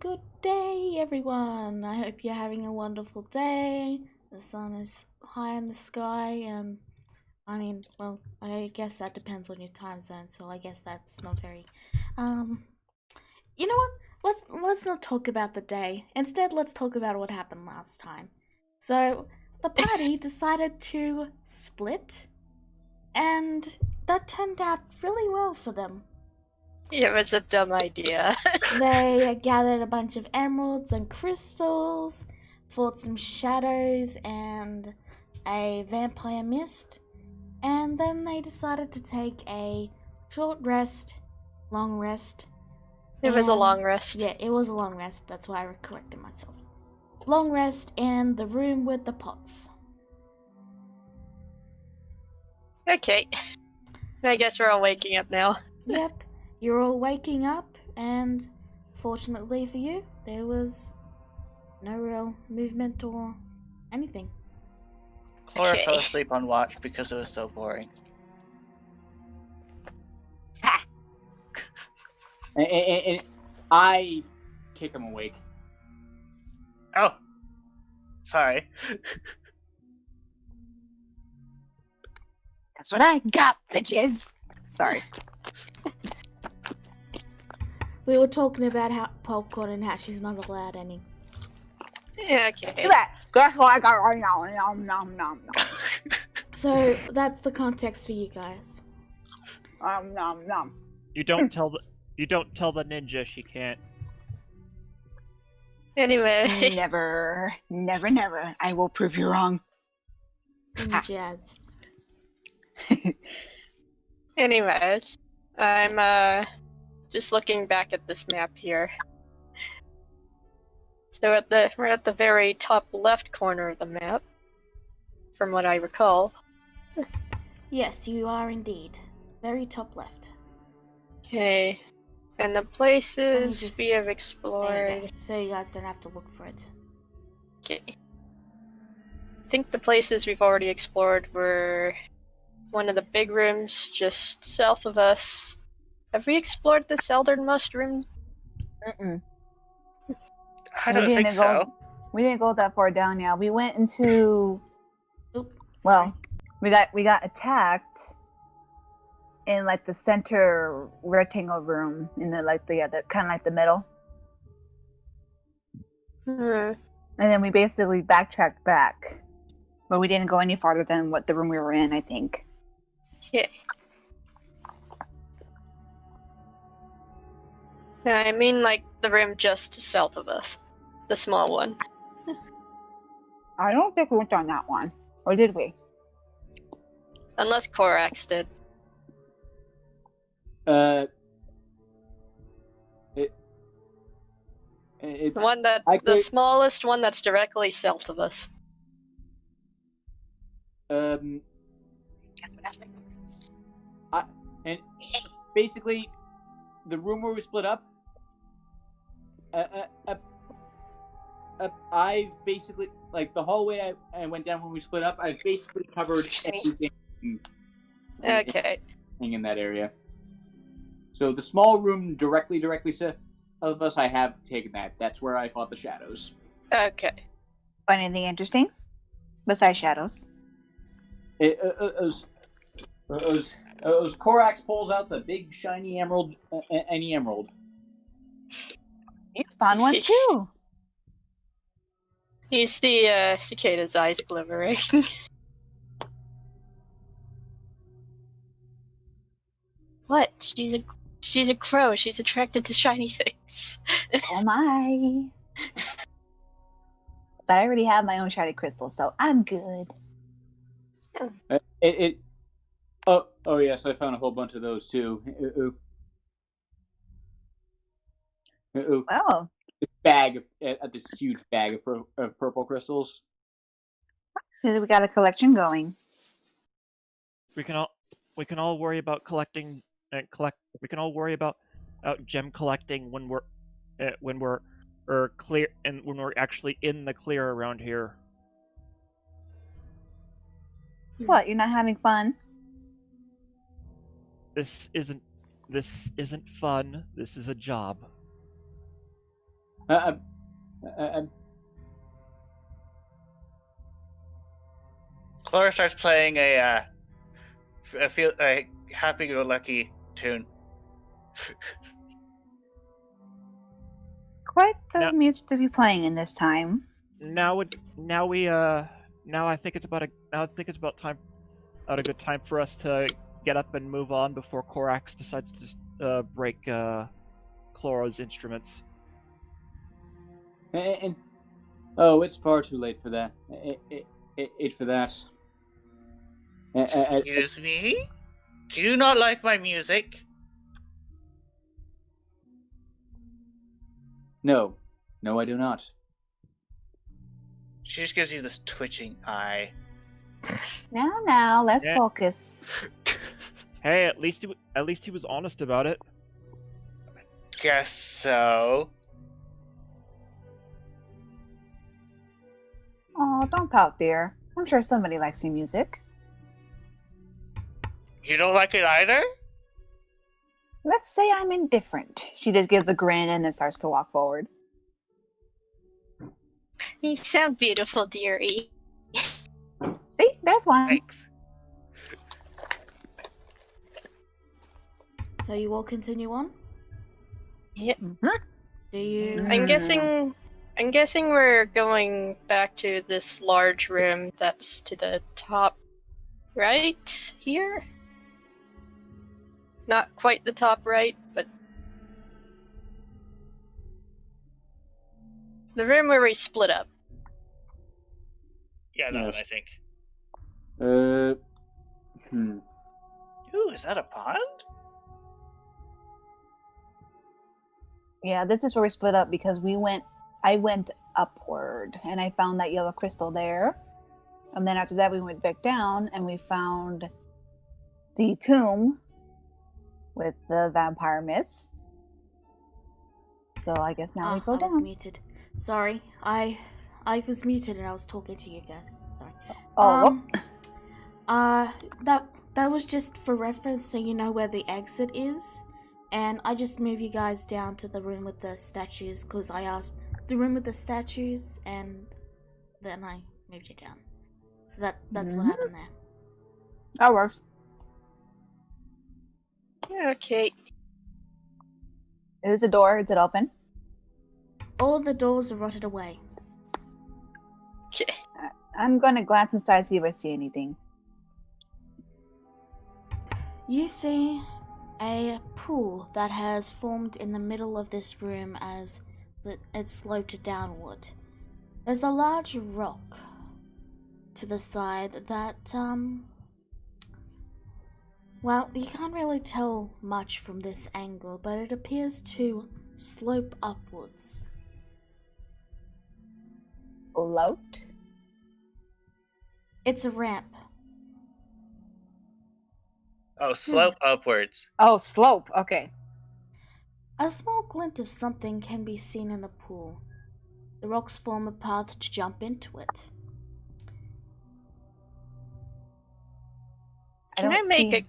Good day, everyone. I hope you're having a wonderful day. The sun is high in the sky, and I guess that depends on your time zone, so I guess that's not very. You know what? Let's not talk about the day. Instead, let's talk about what happened last time. So, the party decided to split, and that turned out really well for them. It was a dumb idea. They gathered a bunch of emeralds and crystals, fought some shadows and a vampire mist, and then they decided to take a short rest, long rest. It was a long rest. Yeah, it was a long rest. That's why I corrected myself. Long rest in the room with the pots. Okay. I guess we're all waking up now. Yep, you're all waking up, and fortunately for you, there was no real movement or anything. Clara fell asleep on watch because it was so boring. And I kick him awake. Oh, sorry. That's what I got, bitches. Sorry. We were talking about how popcorn and how she's not allowed any. Yeah, okay. That's what I got right now. Nom nom nom nom. So that's the context for you guys. Nom nom. You don't tell the ninja she can't. Anyway. Never, never, never. I will prove you wrong. Jazz. Anyways, I'm just looking back at this map here. So we're at the very top left corner of the map, from what I recall. Yes, you are indeed. Very top left. Okay. And the places we have explored. So you guys don't have to look for it. Okay. I think the places we've already explored were one of the big rooms just south of us. Have we explored the Southernmost room? Mm-mm. I don't think so. We didn't go that far down yet. We went into. Oops. Well, we got attacked in like the center rectangle room in the kind of like the middle. Hmm. And then we basically backtracked back, but we didn't go any farther than what the room we were in, I think. Okay. No, I mean like the room just south of us. The small one. I don't think we went on that one. Or did we? Unless Korax did. The One that the smallest one that's directly south of us. That's what happened. And basically, the room where we split up, I've basically, like, the hallway I went down when we split up, I've basically covered everything Okay. in that area. So the small room directly south of us, I have taken that. That's where I fought the shadows. Okay. Find anything interesting? Besides shadows? It was Korax pulls out the big shiny emerald, any emerald. You found one too. You see Cicada's eyes glimmering. What? She's a crow. She's attracted to shiny things. Oh my. But I already have my own shiny crystal, so I'm good. Oh yes, I found a whole bunch of those too. Well, This huge bag of purple crystals. so we got a collection going. We can all worry about collecting We can all worry about gem collecting when we're clear and when we're actually in the clear around here. What? You're not having fun? This isn't fun. This is a job. Clara starts playing a happy-go-lucky tune. Quite the No. music to be playing in this time. Now I think it's about a good time for us to get up and move on before Korax decides to break Chlora's instruments. And oh, it's far too late for that. For that. Excuse me? Do you not like my music? No, I do not. She just gives you this twitching eye. Now, let's Yeah. focus. Hey, at least he was honest about it. Guess so. Oh, don't pout, dear. I'm sure somebody likes your music. You don't like it either? Let's say I'm indifferent. She just gives a grin and then starts to walk forward. You sound beautiful, dearie. See, there's one. Thanks. So you all continue on? Yep. Do you? I'm guessing we're going back to this large room that's to the top right here. Not quite the top right, but the room where we split up. Yeah, that one, Yes. I think. Ooh, is that a pond? Yeah, this is where we split up because I went upward and I found that yellow crystal there. And then after that we went back down and we found the tomb with the vampire mist. So I guess now we go I was down. muted. Sorry, I was muted and I was talking to you guys. Sorry. Oh, That was just for reference, so you know where the exit is. And I just move you guys down to the room with the statues because I asked the room with the statues, and then I moved you down. So that's what happened there. that works. Okay. There's a door. Is it open? All the doors are rotted away. Okay. I'm gonna glance inside, see if I see anything. You see a pool that has formed in the middle of this room as it sloped downward. There's a large rock to the side that, well, you can't really tell much from this angle, but it appears to slope upwards. Float? It's a ramp. Oh, slope upwards. Oh, slope. Okay. A small glint of something can be seen in the pool. The rocks form a path to jump into it. Can I make see... a...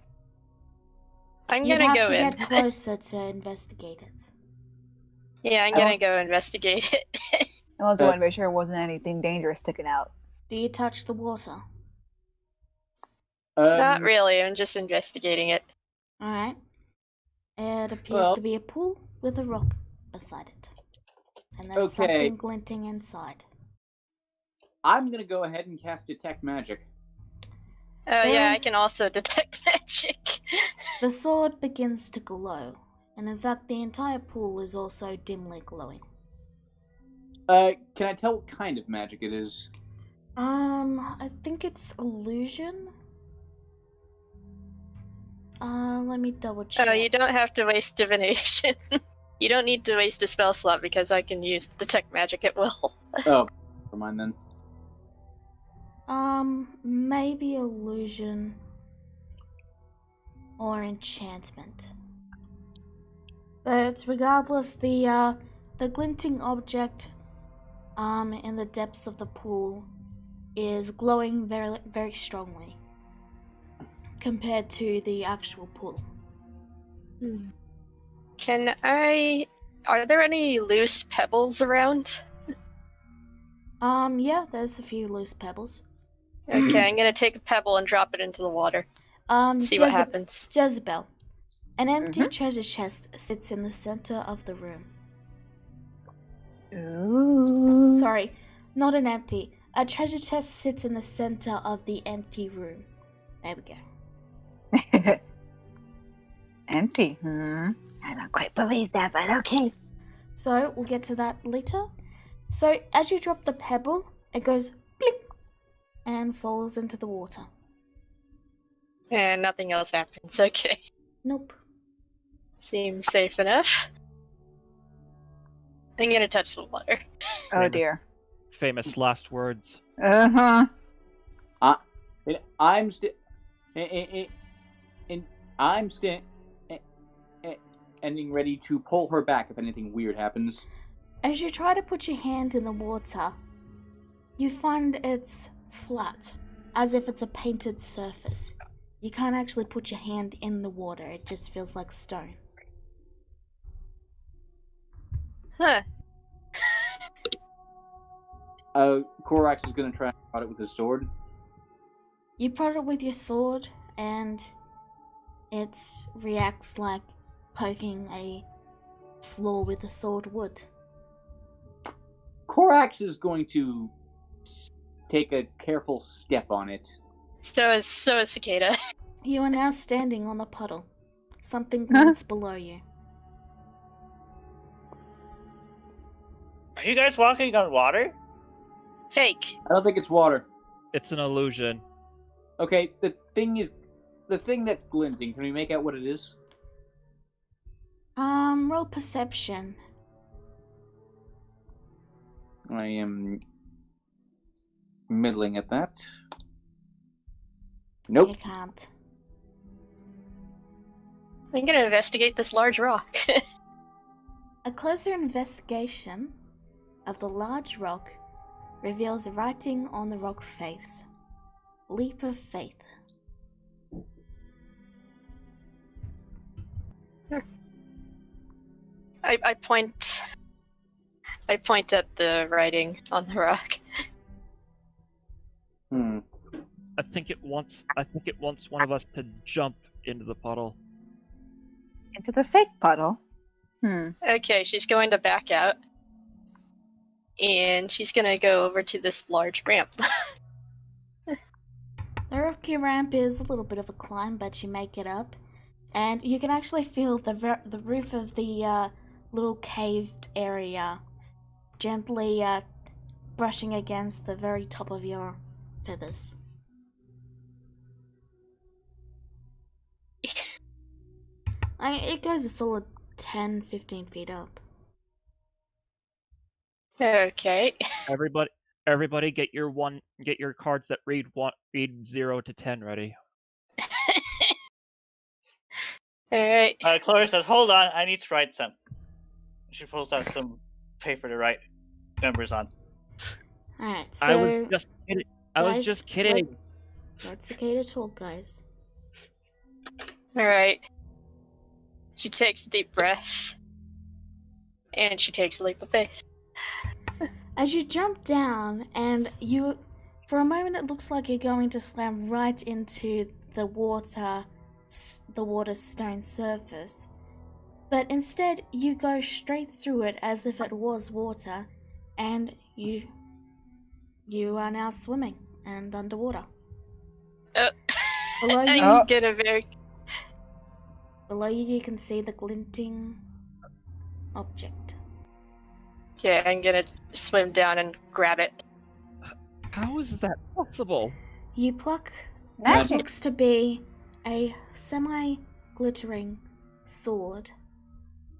I'm You'd gonna have go to in. get closer to investigate it. Yeah, I'm I gonna was- go investigate it. I also want to make sure it wasn't anything dangerous sticking out. Do you touch the water? Not really, I'm just investigating it. Alright. It appears Well- to be a pool with a rock beside it. And there's Okay. something glinting inside. I'm gonna go ahead and cast Detect Magic. Oh yeah, I There's- can also detect magic. The sword begins to glow, and in fact the entire pool is also dimly glowing. Can I tell what kind of magic it is? I think it's illusion. Let me double check. Oh, you don't have to waste divination. You don't need to waste a spell slot because I can use detect magic at will. Oh, never mind then. Maybe illusion or enchantment. But regardless, the glinting object in the depths of the pool is glowing very, very strongly compared to the actual pool. Can I Are there any loose pebbles around? Yeah, there's a few loose pebbles. Okay, I'm gonna take a pebble and drop it into the water. See what happens. Jezebel. An empty treasure chest sits in the center of the room. Ooh. Sorry, not an empty. A treasure chest sits in the center of the empty room. There we go. Empty. I don't quite believe that, but okay. So, we'll get to that later. So, as you drop the pebble, it goes blink and falls into the water. And nothing else happens. Okay. Nope. Seems safe enough. I'm gonna touch the water. Oh dear. Famous last words. Uh-huh. I'm standing ready to pull her back if anything weird happens. As you try to put your hand in the water, you find it's flat, as if it's a painted surface. You can't actually put your hand in the water, it just feels like stone. Huh. Korax is gonna try and prod it with his sword. You prod it with your sword, and it reacts like poking a floor with a sword would. Korax is going to take a careful step on it. So is Cicada. You are now standing on the puddle. Something glints below you. Are you guys walking on water? Fake. I don't think it's water. It's an illusion. Okay, the thing that's glinting. Can we make out what it is? Roll perception. I am middling at that. Nope. You can't. I'm gonna investigate this large rock. A closer investigation of the large rock reveals writing on the rock face. Leap of faith. I point at the writing on the rock. I think it wants one of us to jump into the puddle. Into the fake puddle. Okay, she's going to back out. And she's gonna go over to this large ramp. The rocky ramp is a little bit of a climb, but you make it up. And you can actually feel the roof of the little caved area gently brushing against the very top of your feathers. It goes a solid 10-15 feet up. Okay. Everybody get your cards that read 0 to 10 ready. Alright. Chloe says, "Hold on, I need to write some." She pulls out some paper to write numbers on. Alright, so... I was just kidding. Let's Cicada talk, guys. Alright. She takes a deep breath. And she takes a leap of faith. As you jump down, and for a moment it looks like you're going to slam right into the water stone surface, but instead you go straight through it as if it was water, and you are now swimming and underwater. Below you, below you can see the glinting object. Okay, I'm gonna swim down and grab it. How is that possible? You pluck Magic. what looks to be a semi-glittering sword,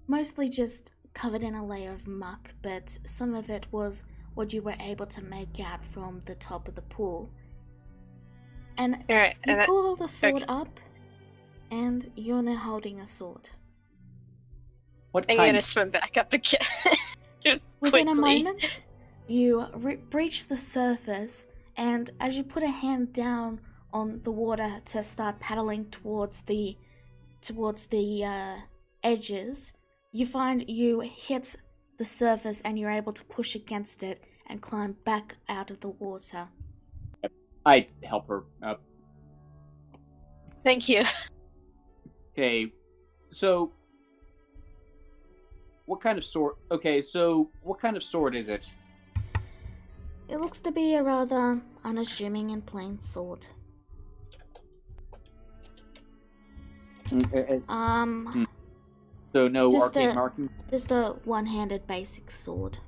mostly just covered in a layer of muck, but some of it was what you were able to make out from the top of the pool. And Alright, you and pull the sword up, and you're now holding a sword. What I'm kind? gonna swim back up again. Within a Quickly. moment, you breach the surface, and as you put a hand down on the water to start paddling towards the edges, you find you hit the surface and you're able to push against it and climb back out of the water. I help her up. Thank you. Okay, so what kind of sword? Okay, so what kind of sword is it? It looks to be a rather unassuming and plain sword. So no Just arcane a- marking. Just a one-handed basic sword.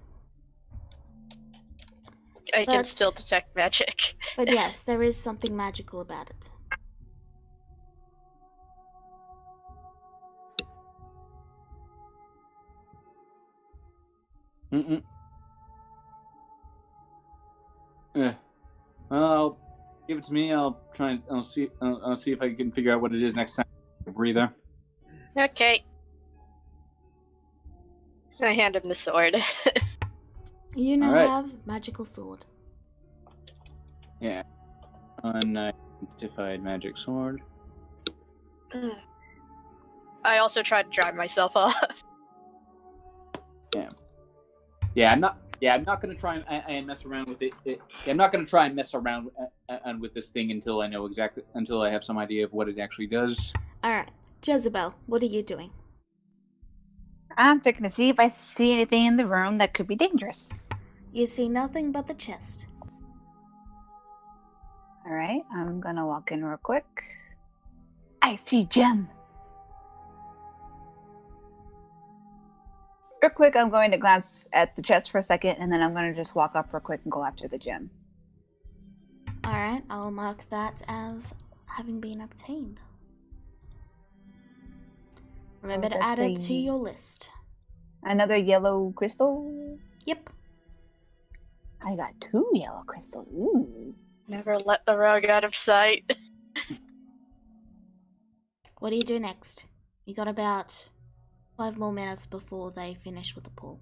I can But- still detect magic. But yes, there is something magical about it. Mm-mm. Well, I'll give it to me. I'll try and I'll see if I can figure out what it is next time. A breather. Okay. I hand him the sword. You now Alright. have magical sword. Yeah. Unidentified magic sword. I also tried to dry myself off. Yeah, I'm not gonna try and mess around with it. I'm not gonna try and mess around with this thing until I have some idea of what it actually does. Alright, Jezebel, what are you doing? I'm checking to see if I see anything in the room that could be dangerous. You see nothing but the chest. Alright, I'm gonna walk in real quick. I see gem. Real quick, I'm going to glance at the chest for a second, and then I'm going to just walk up real quick and go after the gem. Alright, I'll mark that as having been obtained. Remember to add it to your list. Another yellow crystal? Yep. I got 2 yellow crystals. Ooh. Never let the rug out of sight. What do you do next? You got about 5 more minutes before they finish with the pool.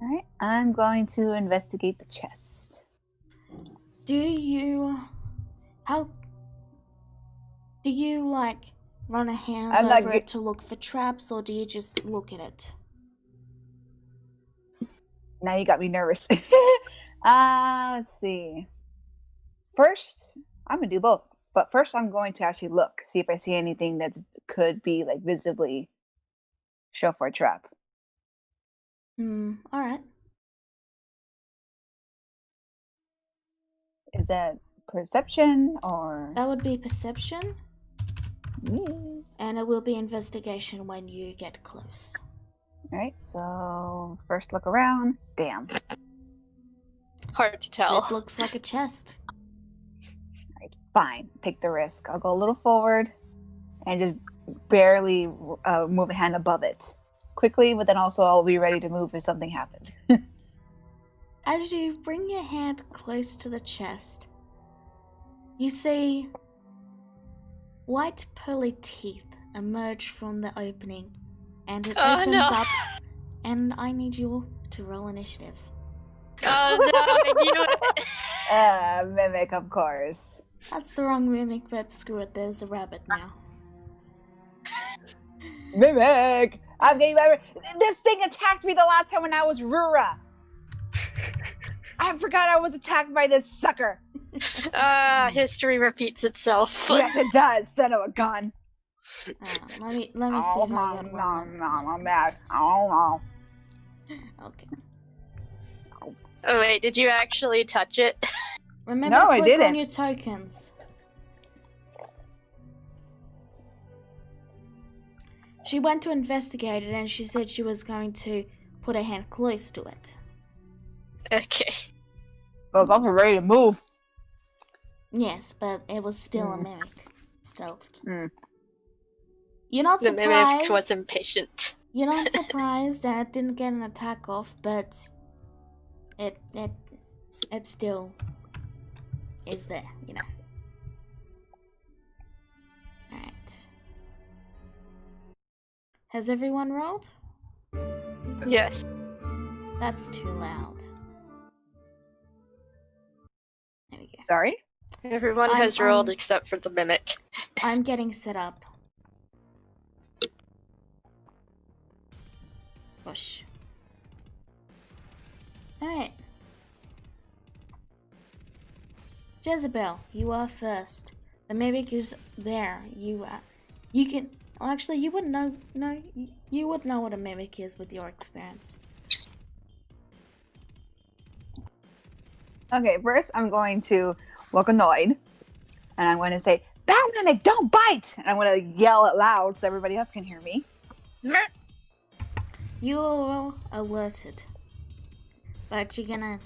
Alright, I'm going to investigate the chest. Do you like run a hand I'm not over good- it to look for traps, or do you just look at it? Now you got me nervous. Let's see. First, I'm going to do both. But first, I'm going to actually look, see if I see anything that could be like visibly show for a trap. Alright. Is that perception or? That would be perception, Mm. and it will be investigation when you get close. Alright, so first look around. Damn. Hard to tell. It looks like a chest. Alright, fine. Take the risk. I'll go a little forward and just barely move a hand above it. Quickly, but then also I'll be ready to move if something happens. As you bring your hand close to the chest, you see white pearly teeth emerge from the opening, and it Oh, opens no. up, and I need you to roll initiative. Oh no, I knew it. Mimic, of course. That's the wrong mimic, but screw it, there's a rabbit now. Mimic! This thing attacked me the last time when I was Rura! I forgot I was attacked by this sucker! History repeats itself. Yes, it does, son of a gun. Let me see if I get one. I'm mad. Oh, Okay. Oh wait, did you actually touch it? Remember No, to I click on didn't. your tokens. She went to investigate it and she said she was going to put her hand close to it. Okay. I was also ready to move. Yes, but it was still a mimic. Stealthed. Mm. You're not The mimic surprised. was impatient. You're not surprised that it didn't get an attack off, but it still is there, you know. Alright. Has everyone rolled? Yes. That's too loud. There we go. Sorry? Everyone has I'm- rolled except for the mimic. I'm getting set up. Push. Alright. Jezebel, you are first. The mimic is there. You can. Well, actually, you wouldn't know. No, you would know what a mimic is with your experience. Okay, first I'm going to look annoyed, and I'm going to say, "Bad mimic, don't bite!" And I'm going to yell it loud so everybody else can hear me. You are all alerted, but you're gonna,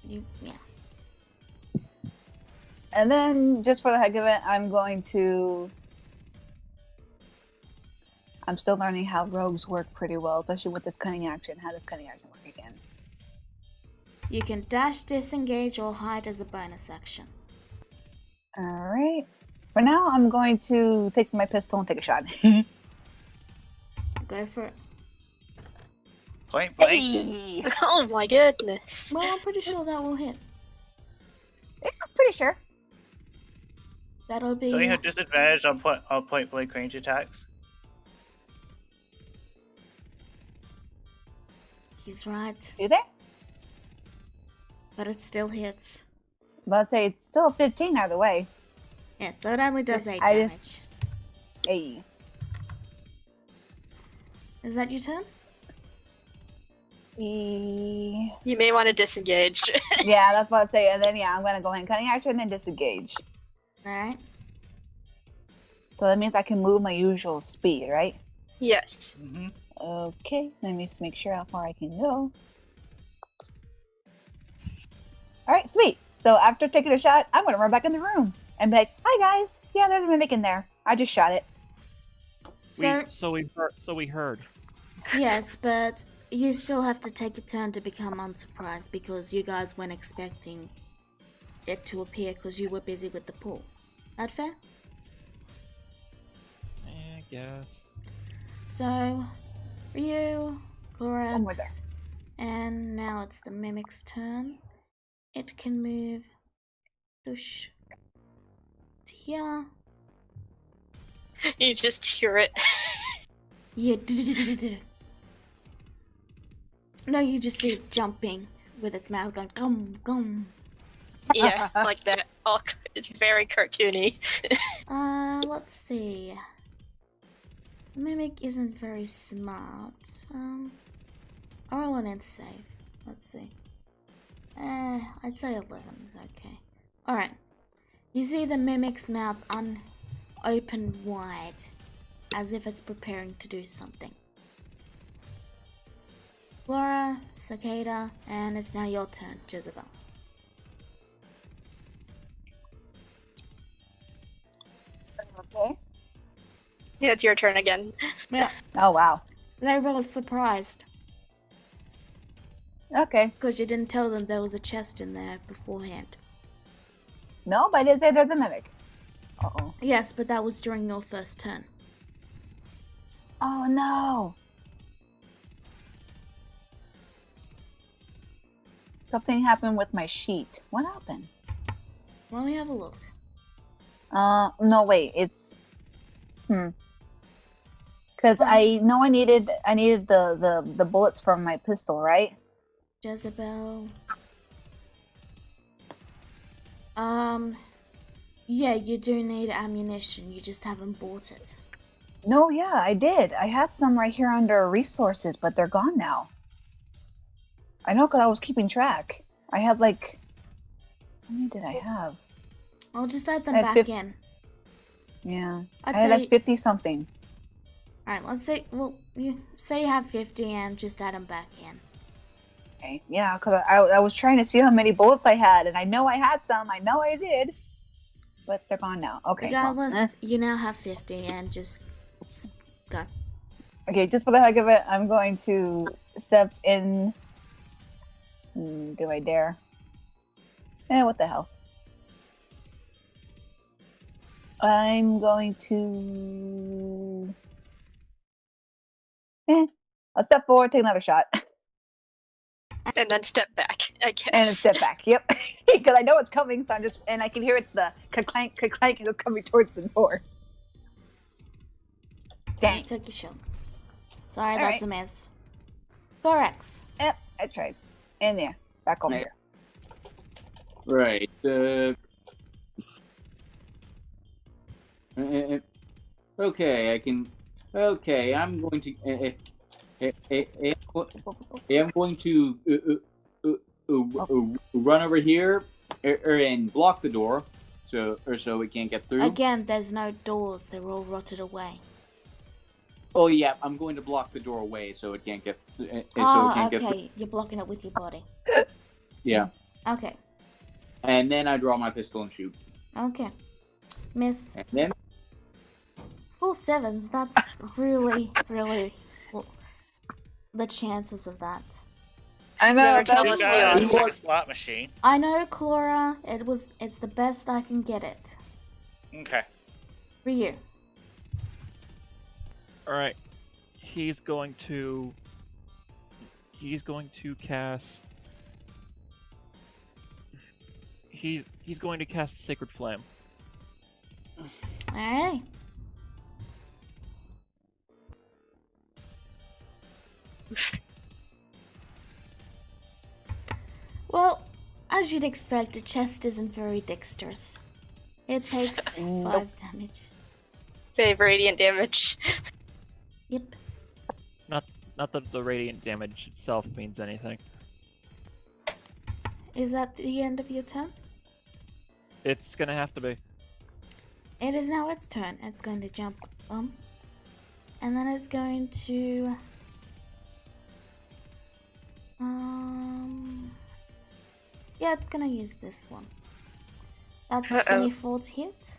yeah. And then, just for the heck of it, I'm going to... I'm still learning how rogues work pretty well, especially with this cunning action. How does cunning action work again? You can dash, disengage, or hide as a bonus action. Alright. For now, I'm going to take my pistol and take a shot. Go for it. Point blank. Hey! Oh my goodness. Well, I'm pretty sure that will hit. Yeah, pretty sure. That'll be. Don't you have disadvantage on point blank range attacks? He's right, Do they? but it still hits. But I'd say it's still 15 either way. Yeah, so it only does 8 I damage. just- Hey. Is that your turn? You may want to disengage. Yeah, that's what I'd say. And then, yeah, I'm going to go ahead and cunning action and then disengage. Alright. So that means I can move my usual speed, right? Yes. Mm-hmm. Okay, let me just make sure how far I can go. Alright, sweet. So after taking a shot, I'm going to run back in the room and be like, "Hi guys, yeah, there's a mimic in there. I just shot it." So, We heard. yes, but you still have to take a turn to become unsurprised because you guys weren't expecting it to appear because you were busy with the pool. That fair? I guess. So, Ryu, One more Korax, there. and now it's the mimic's turn. It can move push to here. You just hear it. Yeah. No, you just see it jumping with its mouth going gum gum. Yeah, like that. Oh, it's very cartoony. Let's see. Mimic isn't very smart. I'll roll an int save. Let's see. I'd say 11 is okay. Alright. You see the mimic's mouth open wide, as if it's preparing to do something. Laura, Cicada, and it's now your turn, Jezebel. Okay. Yeah, it's your turn again. Yeah, Oh, wow. they were surprised Okay. because you didn't tell them there was a chest in there beforehand. No, but I did say there's a mimic. Uh-oh. Yes, but that was during your first turn. Oh, no. Something happened with my sheet. What happened? Let me have a look. No, wait. It's... Because I know I needed the bullets from my pistol, right? Jezebel. Yeah, you do need ammunition. You just haven't bought it. No, yeah, I did. I had some right here under resources, but they're gone now. I know because I was keeping track. I had like... How many did I have? I'll just add them I back had in. Yeah. I'd I had say... like 50 something. Alright, let's say... Well, you say you have 50 and just add them back in. Okay. Yeah, because I was trying to see how many bullets I had, and I know I had some. I know I did. But they're gone now. Okay. Regardless, you now have 50 and just go. Okay, just for the heck of it, I'm going to step in. Do I dare? What the hell? I'm going to... I'll step forward, take another shot. And then step back, I guess. And step back, yep. Because I know it's coming, so I'm just... And I can hear it, the clank, clank, and it's coming towards the door. Dang. Took your shot. Sorry, All that's right. a miss. 4x. Yep, I tried. In there. Back over here. Right. Okay, I can. Okay, I'm going to. I'm going to run over here and block the door, so it can't get through. Again, there's no doors. They're all rotted away. Oh yeah, I'm going to block the door away so it can't get. Okay. You're blocking it with your body. Yeah. Okay. And then I draw my pistol and shoot. Okay. Miss. And then. 4 7s. That's really, really the chances of that. I know. Never That tell You was us got a the second slot machine. I know, Clara. It's the best I can get it Okay. for you. Alright. He's going to cast. He's going to cast Sacred Flame. Alright. Well, as you'd expect, a chest isn't very dexterous. It takes 5 damage. 5 radiant damage. Yep. Not that the radiant damage itself means anything. Is that the end of your turn? It's gonna have to be. It is now its turn. It's going to jump and then it's going to yeah, it's gonna use this one. That's a 24 to hit.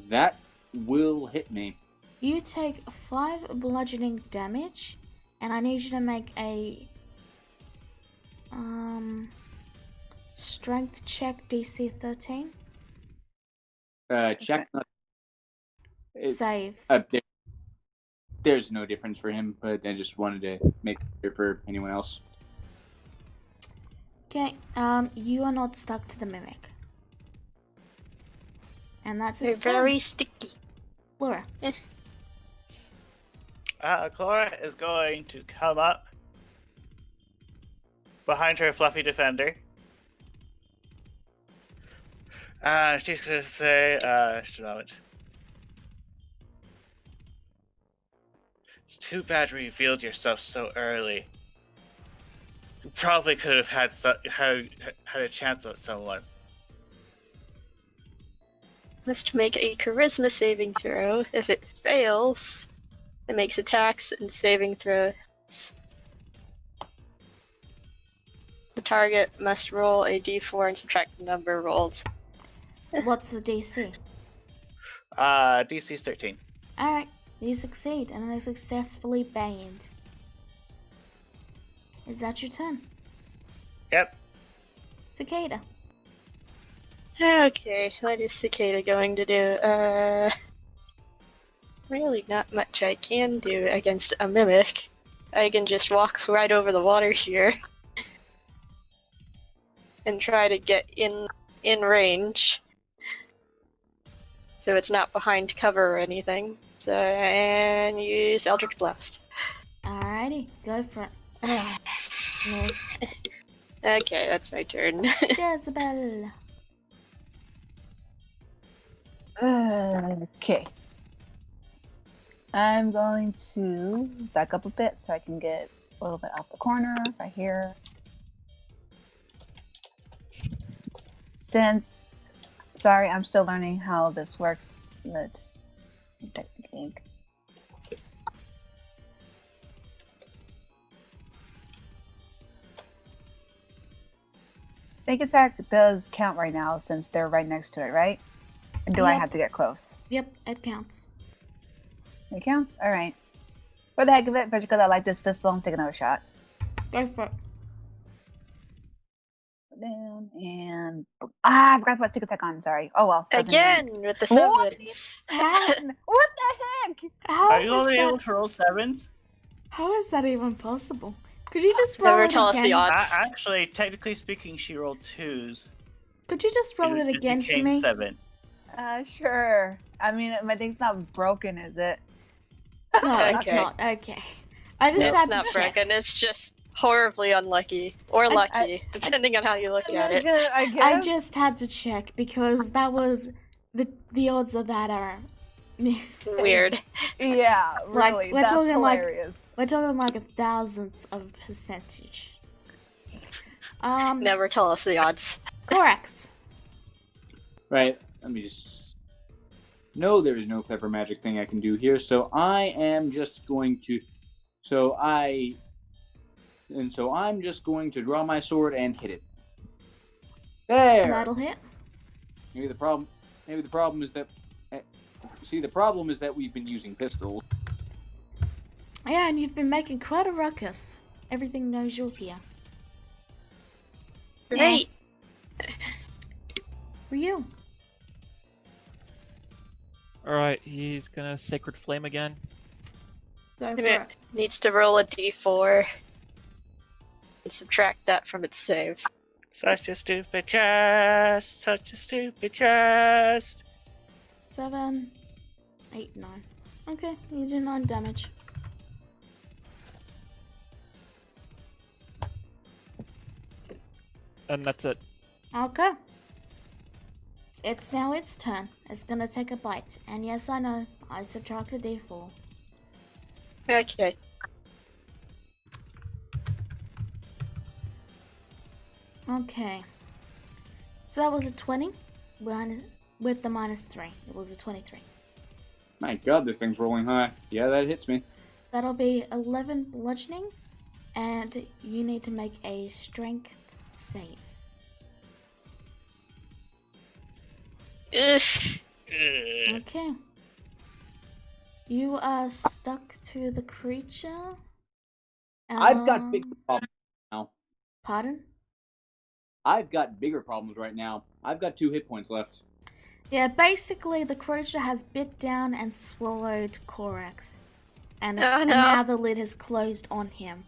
That will hit me. You take 5 bludgeoning damage, and I need you to make a strength check DC 13. Check. Save. There's no difference for him, but I just wanted to make it clear for anyone else. Okay, you are not stuck to the mimic. And that's They're its turn. very sticky. Laura. Clara is going to come up behind her fluffy defender. She's gonna say, just a moment. It's too bad you revealed yourself so early. You probably could have had a chance at someone. Must make a charisma saving throw. If it fails, it makes attacks and saving throws. The target must roll a d4 and subtract the number rolled. What's the DC? DC's 13. Alright, you succeed, and then are successfully banned. Is that your turn? Yep. Cicada. Okay, what is Cicada going to do? Really not much I can do against a mimic. I can just walk right over the water here. And try to get in range. So it's not behind cover or anything. So, and use Eldritch Blast. Alrighty, go for it. Miss. Okay, that's my turn. Jezebel. Okay. I'm going to back up a bit so I can get a little bit off the corner right here. Since, sorry, I'm still learning how this works, but technically. Sneak attack does count right now since they're right next to it, right? And do I Yep. have to get close? Yep, it counts. It counts? Alright. For the heck of it, but because I like this pistol, I'm taking another shot. Go for it. Down and I forgot to put stick attack on. Sorry. Oh well. doesn't matter. Again with the What? sevens. What the heck? How Are you is only that- able to roll 7s? How is that even possible? Could you just roll Never it tell us the again? odds. Actually, technically speaking, she rolled 2s. Could you just roll it again for became me? 7. Sure. I mean, my thing's not broken, is it? No, it's Okay. not. Okay. I just It's had not to check. broken, it's just horribly unlucky. Or I- lucky, depending on how you look at it. I guess. I just had to check because that was the odds of that are Weird. Yeah, Like, really. we're That's talking, like- hilarious. we're talking like 1,000th of a percentage. Never tell us the odds. Corax. Right. Let me just. No, there is no clever magic thing I can do here, so I am just going to. I'm just going to draw my sword and hit it. There. That'll hit. Maybe the problem is that. See, the problem is that we've been using pistols. Yeah, and you've been making quite a ruckus. Everything knows you're here. Great. For you. Alright, he's gonna Sacred Flame again. Go for Yeah. it. Needs to roll a d4 and subtract that from its save. Such a stupid chest. Such a stupid chest. 7, 8, 9. Okay, you do 9 damage. And that's it. Okay. It's now its turn. It's gonna take a bite. And yes, I know. I subtracted d4. Okay. Okay. So that was a 20 with the -3. It was a 23. My god, this thing's rolling high. Yeah, that hits me. That'll be 11 bludgeoning. And you need to make a strength save. Ugh. Ugh. Okay. You are stuck to the creature. I've got big problems now. Pardon? I've got bigger problems right now. I've got 2 hit points left. Yeah, basically the creature has bit down and swallowed Corax. And Oh, no. now the lid has closed on him.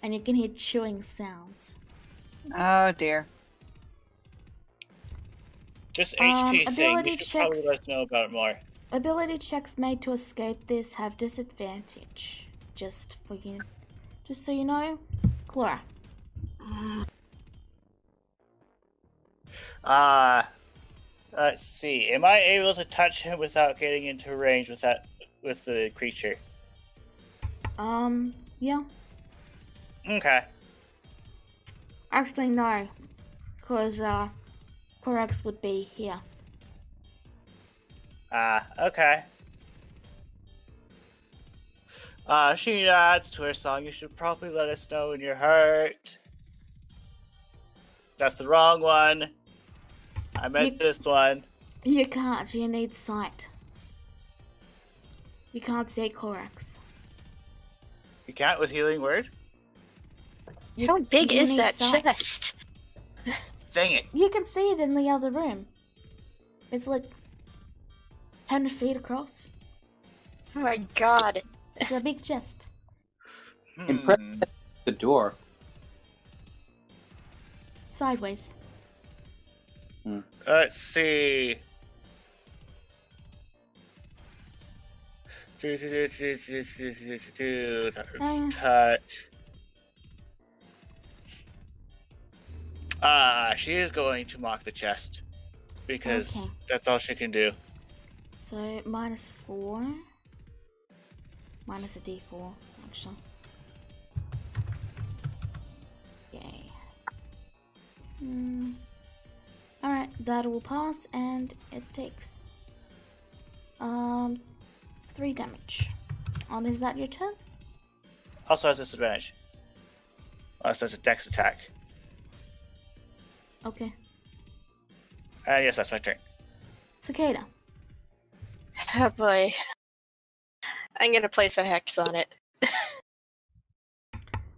And you can hear chewing sounds. Oh dear. This HP thing, ability you should probably checks. let us know about it more. Ability checks made to escape this have disadvantage. Just for you. Just so you know, Clara. Let's see. Am I able to touch him without getting into range with the creature? Yeah. Okay. Actually, no. Because, Corax would be here. Okay. She adds to her song, you should probably let us know when you're hurt. That's the wrong one. I meant this one. You can't. You need sight. You can't see Corax. You can't with Healing Word? How big you is need that sight. chest? Dang it. You can see it in the other room. It's like 10 feet across. Oh my god. It's a big chest. Impressive. The door. Sideways. Let's see. Touch. She is going to mock the chest. Because Okay. that's all she can do. So, -4. Minus a d4, actually. Yay. Alright, that will pass, and it takes 3 damage. Is that your turn? Also has disadvantage. Unless that's a dex attack. Okay. Yes, that's my turn. Cicada. Oh boy. I'm gonna place a hex on it.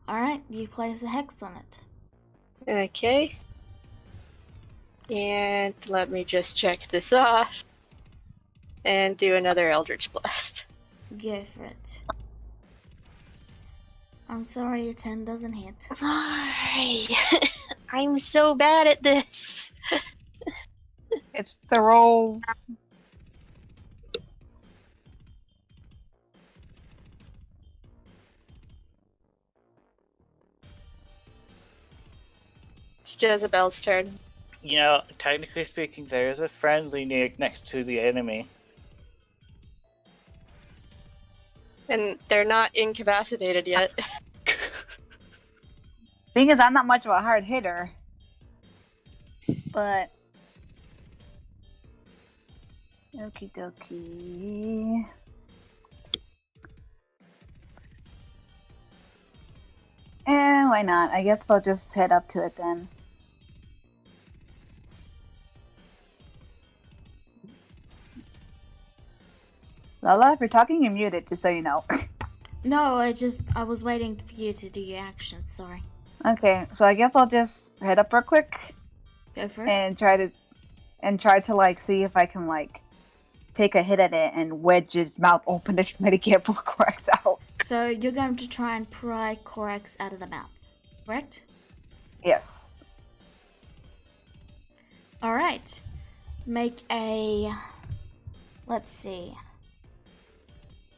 Alright, you place a hex on it. Okay. And let me just check this off. And do another Eldritch Blast. Go for it. I'm sorry, your 10 doesn't hit. Why? I'm so bad at this. It's the rolls. It's Jezebel's turn. You know, technically speaking, there is a friendly next to the enemy. And they're not incapacitated yet. Thing is, I'm not much of a hard hitter. But... Okie dokie... why not? I guess I'll just head up to it then. Lala, if you're talking, you're muted, just so you know. No, I was waiting for you to do your action. Sorry. Okay, so I guess I'll just head up real quick Go for it. and try to like see if I can like take a hit at it and wedge its mouth open to try to get more cracks out. So you're going to try and pry Korax out of the mouth, correct? Yes. All right. Make a. Let's see.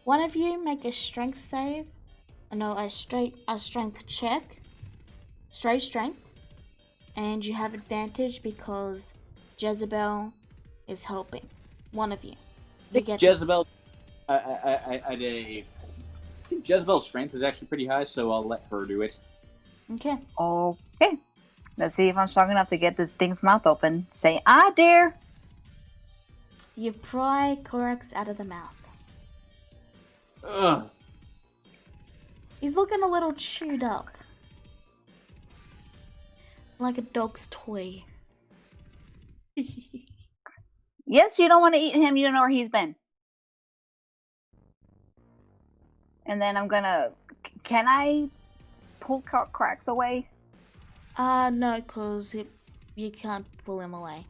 One of you make a strength save. No, a strength check. Straight strength. And you have advantage because Jezebel is helping. One of you. You get Jezebel, I think Jezebel's strength is actually pretty high, so I'll let her do it. Okay. Okay. Let's see if I'm strong enough to get this thing's mouth open. Say, I dare! You pry Korax out of the mouth. Ugh. He's looking a little chewed up. Like a dog's toy. Yes, you don't want to eat him. You don't know where he's been. And then I'm gonna... Can I pull cracks away? No, because you can't pull him away.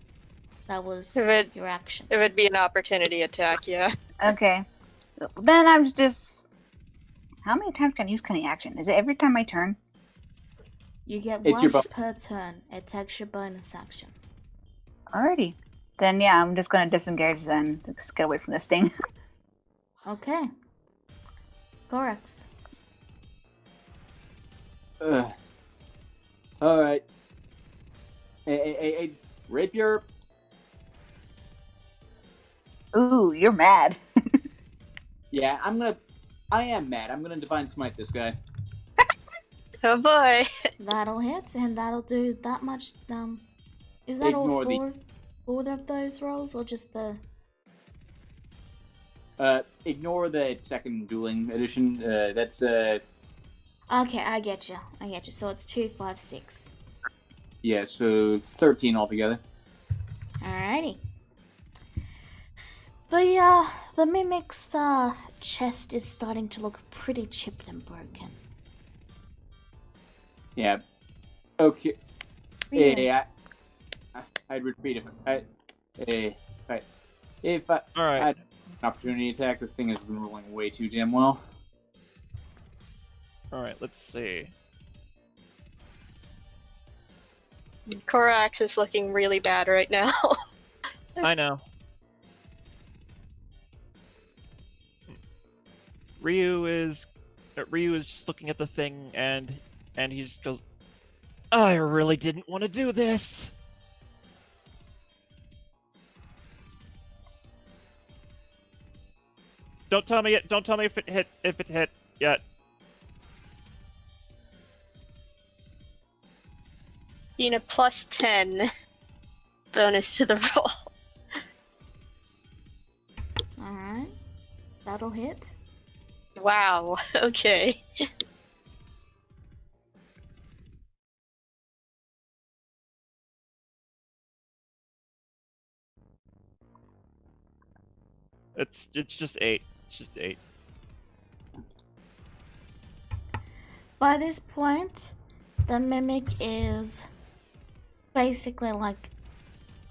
That was your action. It would be an opportunity attack, yeah. Okay. Then I'm just... How many times can I use cunning action? Is it every time I turn? You get It's your once per turn. It takes your bonus action. Alrighty. Then yeah, I'm just gonna disengage then. Just get away from this thing. Okay. Korax. Alright. Hey, rapier. Ooh, you're mad. Yeah, I am mad. I'm gonna Divine Smite this guy. Oh boy. That'll hit, and that'll do that much. Is that Ignore all four of those rolls, or just the? Ignore the second dueling edition. That's Okay, I get you. So it's 2, 5, 6. yeah, so 13 altogether. Alrighty. The mimic's chest is starting to look pretty chipped and broken. Yeah. Okay. Really? I'd retreat if I All right. had an opportunity attack. This thing has been rolling way too damn well. All right. Let's see. Korax is looking really bad right now. I know. Ryu is just looking at the thing and he just goes, I really didn't want to do this. Don't tell me if it hit yet. Being a plus 10 bonus to the roll. Alright. That'll hit. Wow, okay. It's just 8. It's just 8. By this point, the mimic is basically like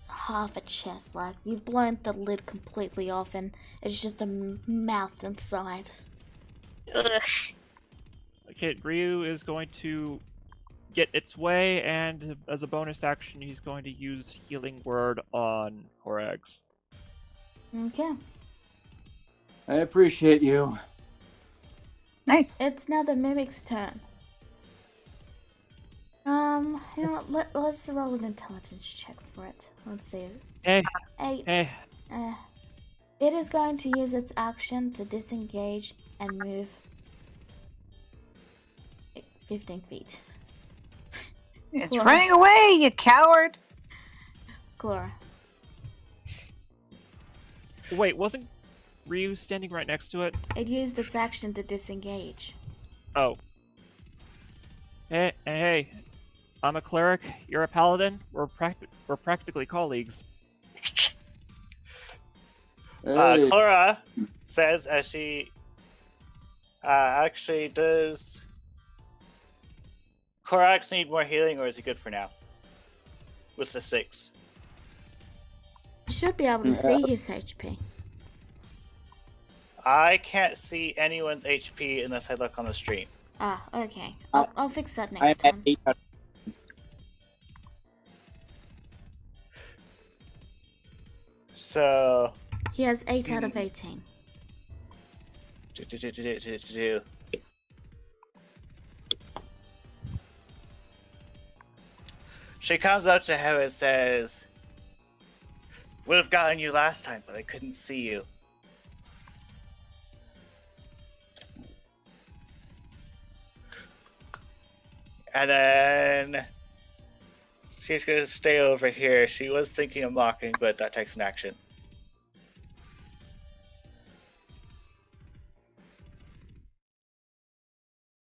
half a chest. Like, you've blown the lid completely off and it's just a mouth inside. Ugh. Okay, Ryu is going to get its way, and as a bonus action, he's going to use Healing Word on Korax. Okay. I appreciate you. Nice. It's now the mimic's turn. You know what, let's roll an intelligence check for it. Let's see. Hey, 8. hey. It is going to use its action to disengage and move 15 feet. It's Well- running away, you coward! Chlora. Wait, wasn't Ryu standing right next to it? It used its action to disengage. Oh. Hey. I'm a cleric. You're a paladin. We're practically colleagues. Hey. Clara says as she actually does. Korax need more healing, or is he good for now? With the 6. You should be able to see his HP. I can't see anyone's HP unless I look on the stream. Ah, okay. I- I'll fix that I'm next at time. 8 out So. He has 8 out of 18. She comes up to him and says, "Would have gotten you last time, but I couldn't see you." And then she's gonna stay over here. She was thinking of mocking, but that takes an action.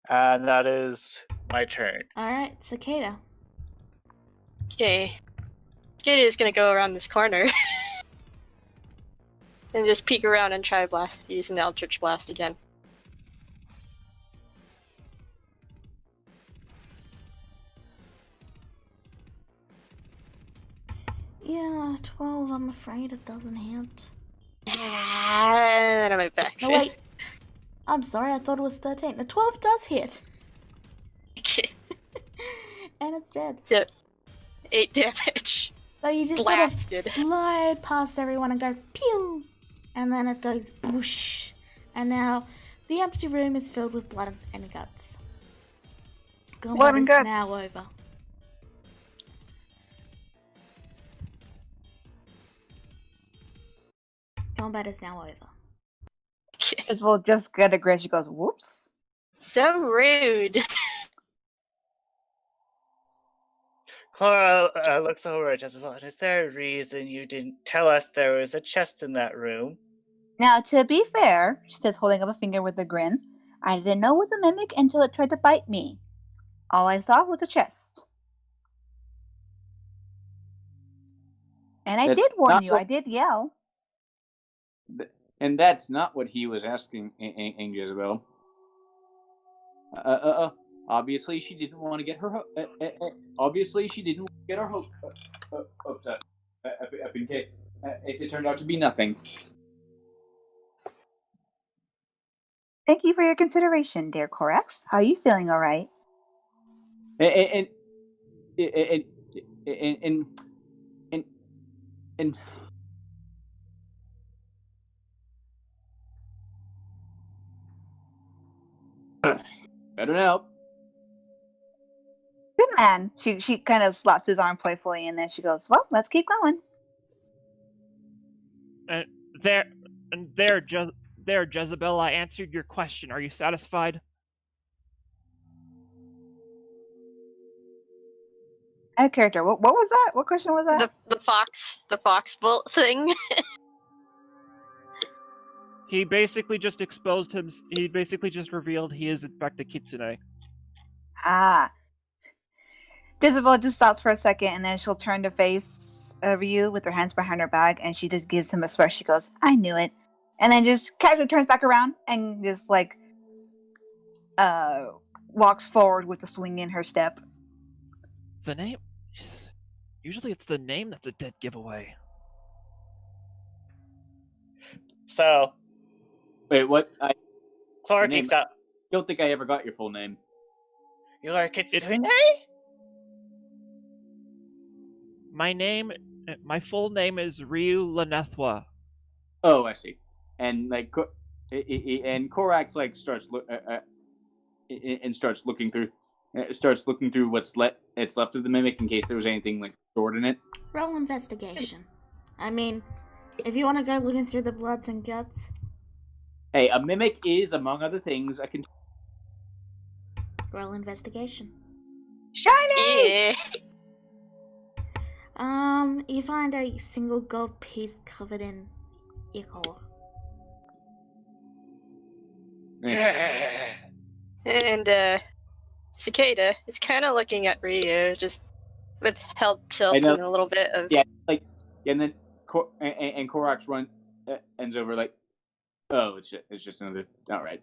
And that is my turn. Alright, Cicada. Okay. Kitty is gonna go around this corner. And just peek around and try use an Eldritch Blast again. Yeah, 12, I'm afraid it doesn't hit. And I'm back. No, wait. I'm sorry, I thought it was 13. The 12 does hit. Okay. And it's dead. So, 8 damage. So you just Blasted. sort of slide past everyone and go pew! And then it goes whoosh. And now the empty room is filled with blood and guts. Blood Combat and is guts. now over. Combat is now over. Isabel just got a grin. She goes, whoops. So rude. Clara looks over at Jezebel, and is there a reason you didn't tell us there was a chest in that room? Now, to be fair, she says, holding up a finger with a grin, I didn't know it was a mimic until it tried to bite me. All I saw was a chest. And I That's did warn not you, what- I did yell. And that's not what he was asking, Jezebel. Obviously, she didn't want to get her. Obviously, she didn't want to get her hopes up in case it turned out to be nothing. Thank you for your consideration, dear Corax. How are you feeling, all right? And better now. Good man. She kind of slaps his arm playfully, and then she goes, well, let's keep going. There, Jezebel, I answered your question. Are you satisfied? Out of character. What was that? What question was that? The fox bolt thing. He basically just exposed him. He basically just revealed he is in fact a kitsune. Ah. Isabel just stops for a second, and then she'll turn to face Ryu with her hands behind her back, and she just gives him a smirk. She goes, I knew it. And then just casually turns back around and just, like, walks forward with a swing in her step. The name? Usually it's the name that's a dead giveaway. So, Wait, what? I Clara Name- peeks up. don't think I ever got your full name. You are Kitsune? My full name is Ryu Lanethwa. Oh, I see. And like, and Korax like starts looking through what's it's left of the mimic in case there was anything like stored in it. Roll investigation. I mean, if you want to go looking through the bloods and guts. Hey, a mimic is, among other things, a Roll investigation. Shiny! Yeah. You find a single gold piece covered in ichor. And Cicada is kind of looking at Ryu, just with head tilt and a little bit of and then and Korax ends over like, oh, it's just another. All right.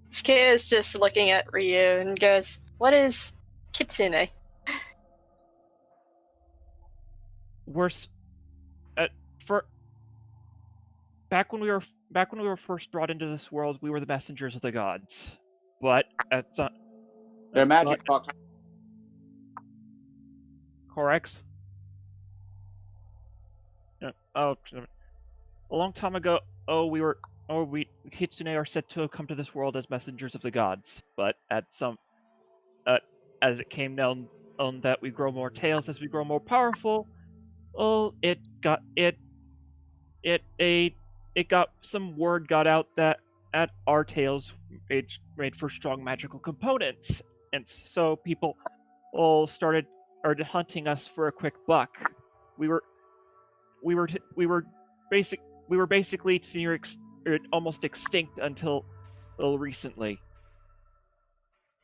Cicada is just looking at Ryu and goes, "What is kitsune?" Back when we were first brought into this world, we were the messengers of the gods. But at some their magic box. Correct. A long time ago, Kitsune are said to have come to this world as messengers of the gods. But as it came known that we grow more tails as we grow more powerful, some word got out that our tails made for strong magical components, and so people all started hunting us for a quick buck. We were basically almost extinct until recently.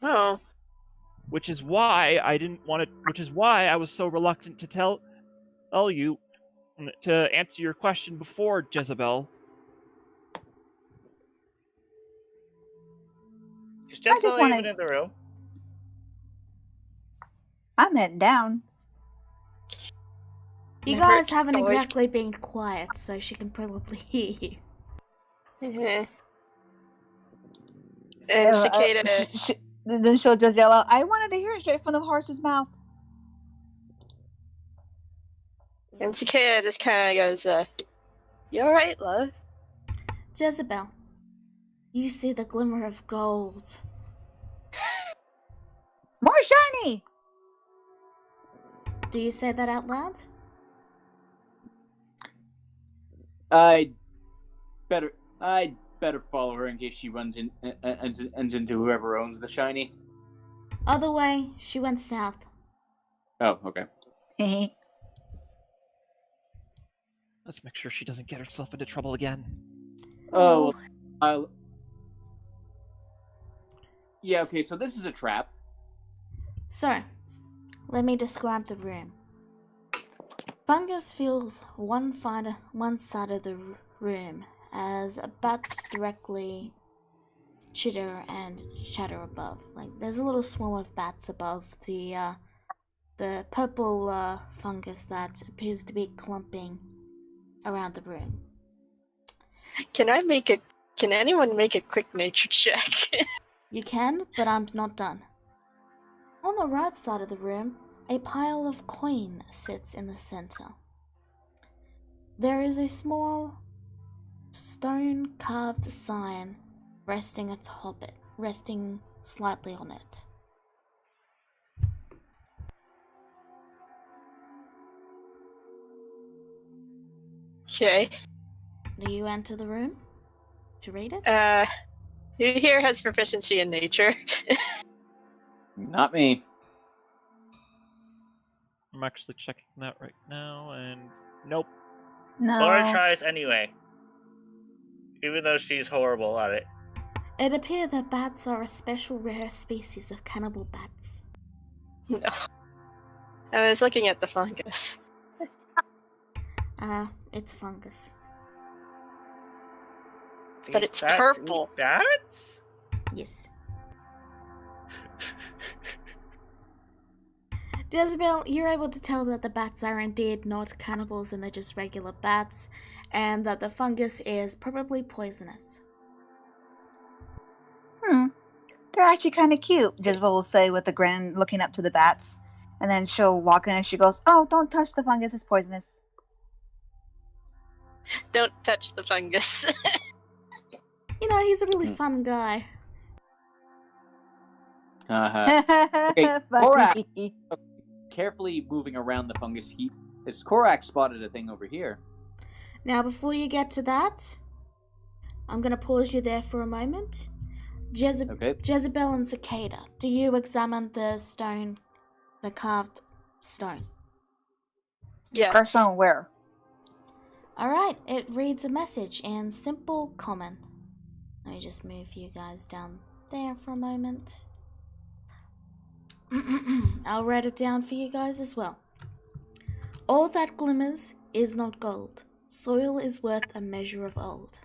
Oh. Which is why I was so reluctant to tell you to answer your question before, Jezebel. Is Jezebel even in the room? I'm heading down. You guys haven't exactly been quiet, so she can probably hear you. Mm-hmm. And Cicada... Then she'll just yell out, I wanted to hear it straight from the horse's mouth. And Cicada just kind of goes, you alright, love? Jezebel, you see the glimmer of gold. More shiny! Do you say that out loud? I'd better follow her in case she runs into whoever owns the shiny. Other way, she went south. Oh, okay. Let's make sure she doesn't get herself into trouble again. Oh, yeah, okay, so this is a trap. So, let me describe the room. Fungus fills one side of the room as bats directly chitter and chatter above. Like, there's a little swarm of bats above the purple fungus that appears to be clumping around the room. Can anyone make a quick nature check? You can, but I'm not done. On the right side of the room, a pile of coin sits in the center. There is a small stone-carved sign resting atop it, resting slightly on it. Okay. Do you enter the room to read it? Who here has proficiency in nature? Not me. I'm actually checking that right now, and nope. No. Laura tries anyway, even though she's horrible at it. It appears that bats are a special rare species of cannibal bats. No. I was looking at the fungus. It's fungus. But These it's bats purple. eat bats? Yes. Jezebel, you're able to tell that the bats are indeed not cannibals and they're just regular bats, and that the fungus is probably poisonous. They're actually kind of cute, Jezebel will say with a grin, looking up to the bats. And then she'll walk in and she goes, oh, don't touch the fungus, it's poisonous. Don't touch the fungus. You know, he's a really fun guy. Okay, Korak, Funny. carefully moving around the fungus heap, as Korak spotted a thing over here. Now, before you get to that, I'm going to pause you there for a moment. Okay. Jezebel and Cicada, do you examine the stone, the carved stone? Yes. First on where? Alright, it reads a message in simple common. Let me just move you guys down there for a moment. I'll write it down for you guys as well. All that glimmers is not gold. Soil is worth a measure of old.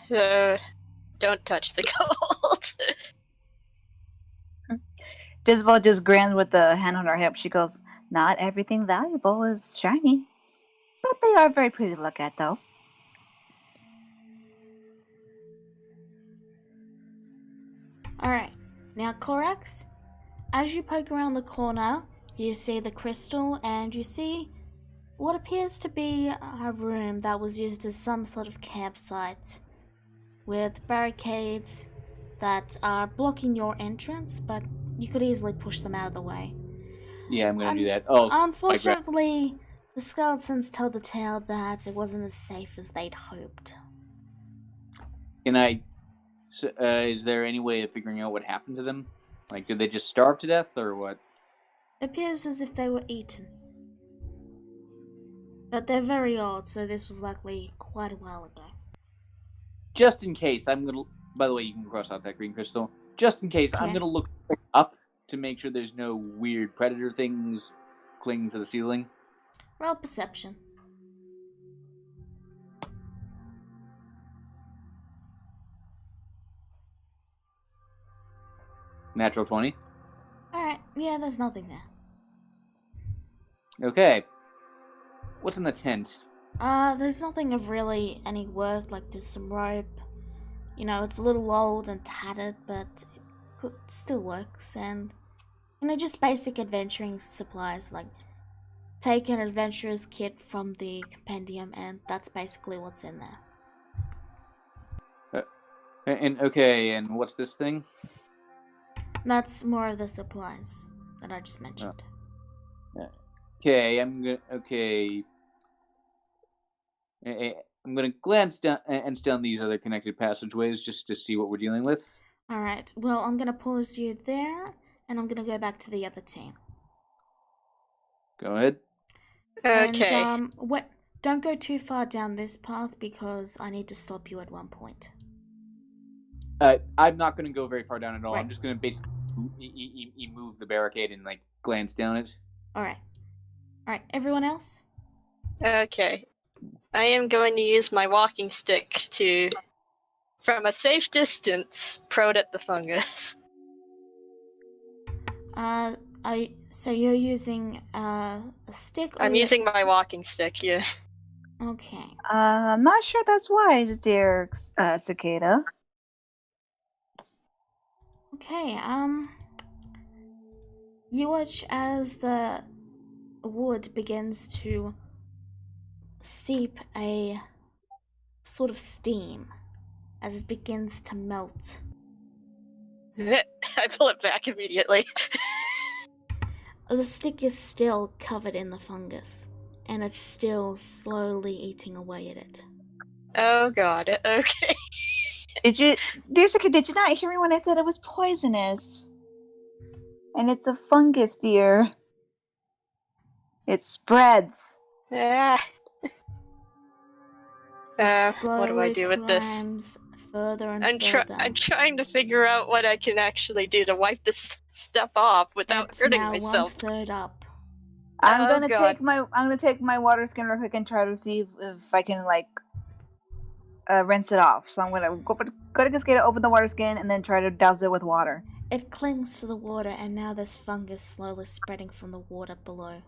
Don't touch the gold. Jezebel just grins with the hand on her hip. She goes, "Not everything valuable is shiny, but they are very pretty to look at, though." Alright, now Corax, as you poke around the corner, you see the crystal and you see what appears to be a room that was used as some sort of campsite with barricades that are blocking your entrance, but you could easily push them out of the way. Yeah, I'm gonna do that. Oh, Unfortunately, the skeletons tell the tale that it wasn't as safe as they'd hoped. can I? Is there any way of figuring out what happened to them? Like, did they just starve to death, or what? It appears as if they were eaten. But they're very old, so this was likely quite a while ago. Just in case, I'm gonna. By the way, you can cross out that green crystal. Just in case, I'm Okay. gonna look up to make sure there's no weird predator things clinging to the ceiling. Roll perception. Natural 20. Alright, yeah, there's nothing there. Okay. What's in the tent? There's nothing of really any worth, like there's some rope. You know, it's a little old and tattered, but it still works. And, you know, just basic adventuring supplies, like take an adventurer's kit from the compendium, and that's basically what's in there. And okay, and what's this thing? That's more of the supplies that I just mentioned. Okay, I'm gonna glance down these other connected passageways just to see what we're dealing with. Alright, well, I'm gonna pause you there, and I'm gonna go back to the other team. Go ahead. Okay. And, don't go too far down this path, because I need to stop you at one point. I'm not gonna go very far down at all. Right. I'm just gonna basically move the barricade and like glance down it. Alright, everyone else? Okay. I am going to use my walking stick to, from a safe distance, prod at the fungus. So you're using a stick? Or I'm using my walking stick, yeah. Okay. I'm not sure that's wise, dear Cicada. Okay, you watch as the wood begins to seep a sort of steam as it begins to melt. I pull it back immediately. The stick is still covered in the fungus, and it's still slowly eating away at it. Oh god, okay. Dear Cicada, did you not hear me when I said it was poisonous? And it's a fungus, dear. It spreads. Ah. It What do I do with this? climbs further and I'm further. trying to figure out what I can actually do to wipe this stuff off without It's hurting now myself. 1/3 up. I'm Oh, gonna God. take my water skin real quick and try to see if I can rinse it off. So I'm gonna go to Cascada, open the water skin, and then try to douse it with water. It clings to the water, and now there's fungus slowly spreading from the water below.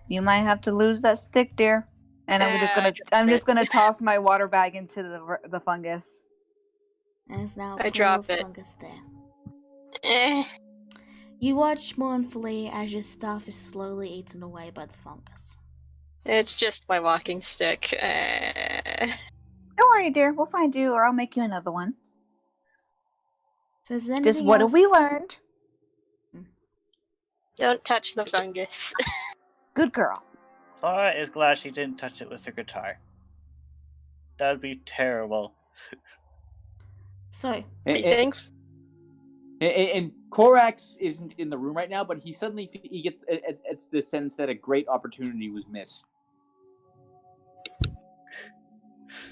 You might have to lose that stick, dear. And I'm just gonna toss my water bag into the fungus. And there's now I a pool drop of it. fungus there. Eh. You watch mournfully as your staff is slowly eaten away by the fungus. It's just my walking stick. Don't worry, dear. We'll find you, or I'll make you another one. So is there Just anything what have we else? learned? Don't touch the fungus. Good girl. Clara is glad she didn't touch it with her guitar. That would be terrible. So, I And, think and Korax isn't in the room right now, but he suddenly he gets it's the sense that a great opportunity was missed.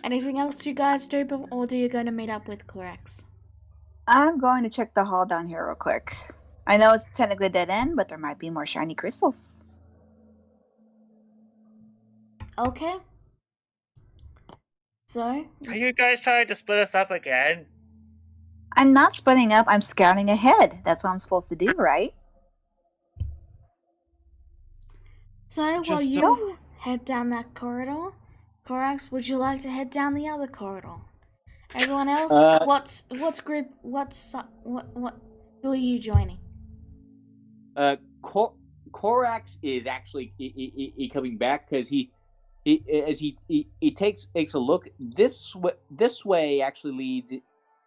anything else you guys do, or do you going to meet up with Corax? I'm going to check the hall down here real quick. I know it's technically a dead end, but there might be more shiny crystals. Okay. So, Are you guys trying to split us up again? I'm not splitting up. I'm scouting ahead. That's what I'm supposed to do, right? while Just you head down that corridor, Corax, would you like to head down the other corridor? Everyone else, what's group? Who are you joining? Korax is actually he coming back because he takes a look this way actually leads.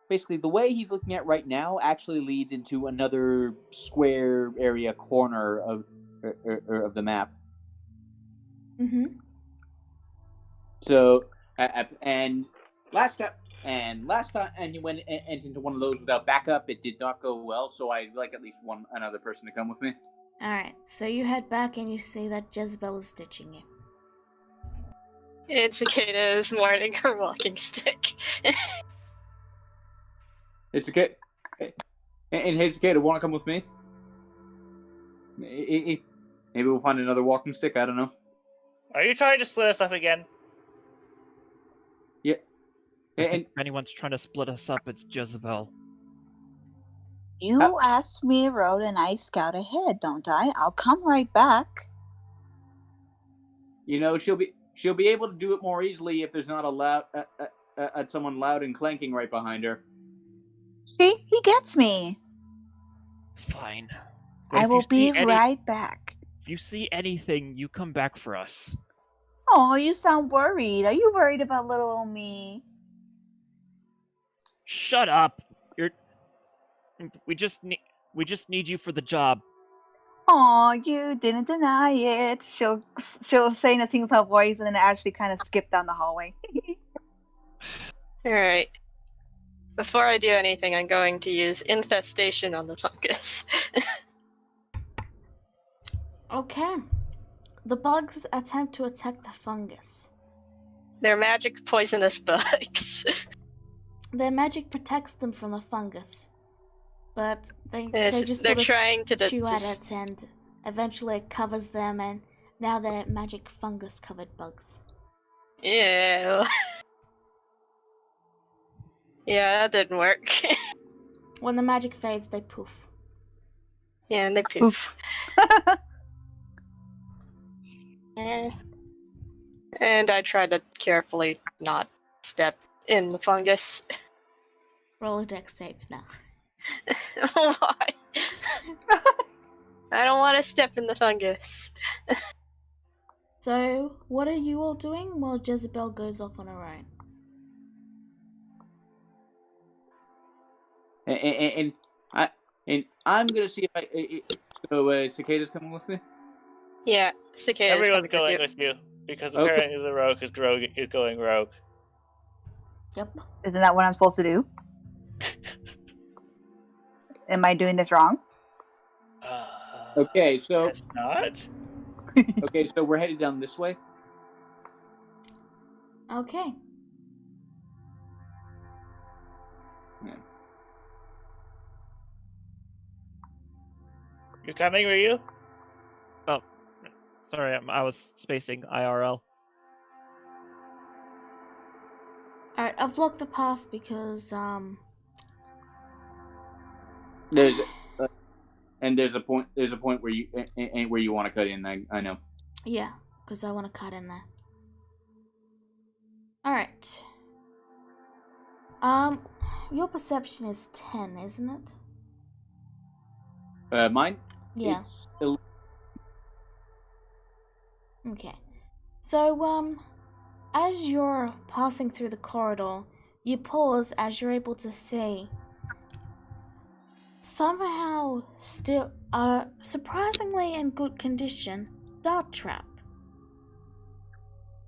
Basically, the way he's looking at right now actually leads into another square area corner of the map. Mm-hmm. So, and last time, and you went into one of those without backup. It did not go well. So I'd like at least another person to come with me. Alright, so you head back and you see that Jezebel is stitching you. and Cicada is winding her walking stick. It's okay. And hey, Cicada, want to come with me? Maybe we'll find another walking stick. I don't know. Are you trying to split us up again? Yeah. I And think if anyone's trying to split us up, it's Jezebel. You asked me a road and I scout ahead, don't I? I'll come right back. you know she'll be able to do it more easily if there's not a loud someone loud and clanking right behind her. See, he gets me. Fine. But I if you will be see any- right back. If you see anything, you come back for us. Oh, you sound worried. Are you worried about little old me? Shut up! We just need you for the job. Oh, you didn't deny it. She'll say in a sing-song voice and then actually kind of skip down the hallway. Alright. Before I do anything, I'm going to use Infestation on the fungus. Okay. The bugs attempt to attack the fungus. They're magic poisonous bugs. Their magic protects them from the fungus. But they just They're sort of trying to chew at it, and eventually it covers them, and now they're magic fungus-covered bugs. Ew. Yeah, that didn't work. When the magic fades, they poof. Yeah, and they poof. And I try to carefully not step in the fungus. Roll a dex save now. Why? I don't want to step in the fungus. So, what are you all doing while Jezebel goes off on her own? And I'm gonna see if so Cicada's coming with me. Yeah, Cicada's Everyone's coming going with you. with you because Okay. apparently the rogue is going rogue. Yep. Isn't that what I'm supposed to do? Am I doing this wrong? Okay, so It's not. okay, so we're headed down this way. Okay. You coming, Ryu? Oh, sorry, I was spacing IRL. Alright, I've blocked the path because, There's a point where you want to cut in. I know. yeah, because I want to cut in there. Alright. Your perception is 10, isn't it? Mine. Yeah. It's Okay. So, As you're passing through the corridor, you pause as you're able to see somehow still surprisingly in good condition dart trap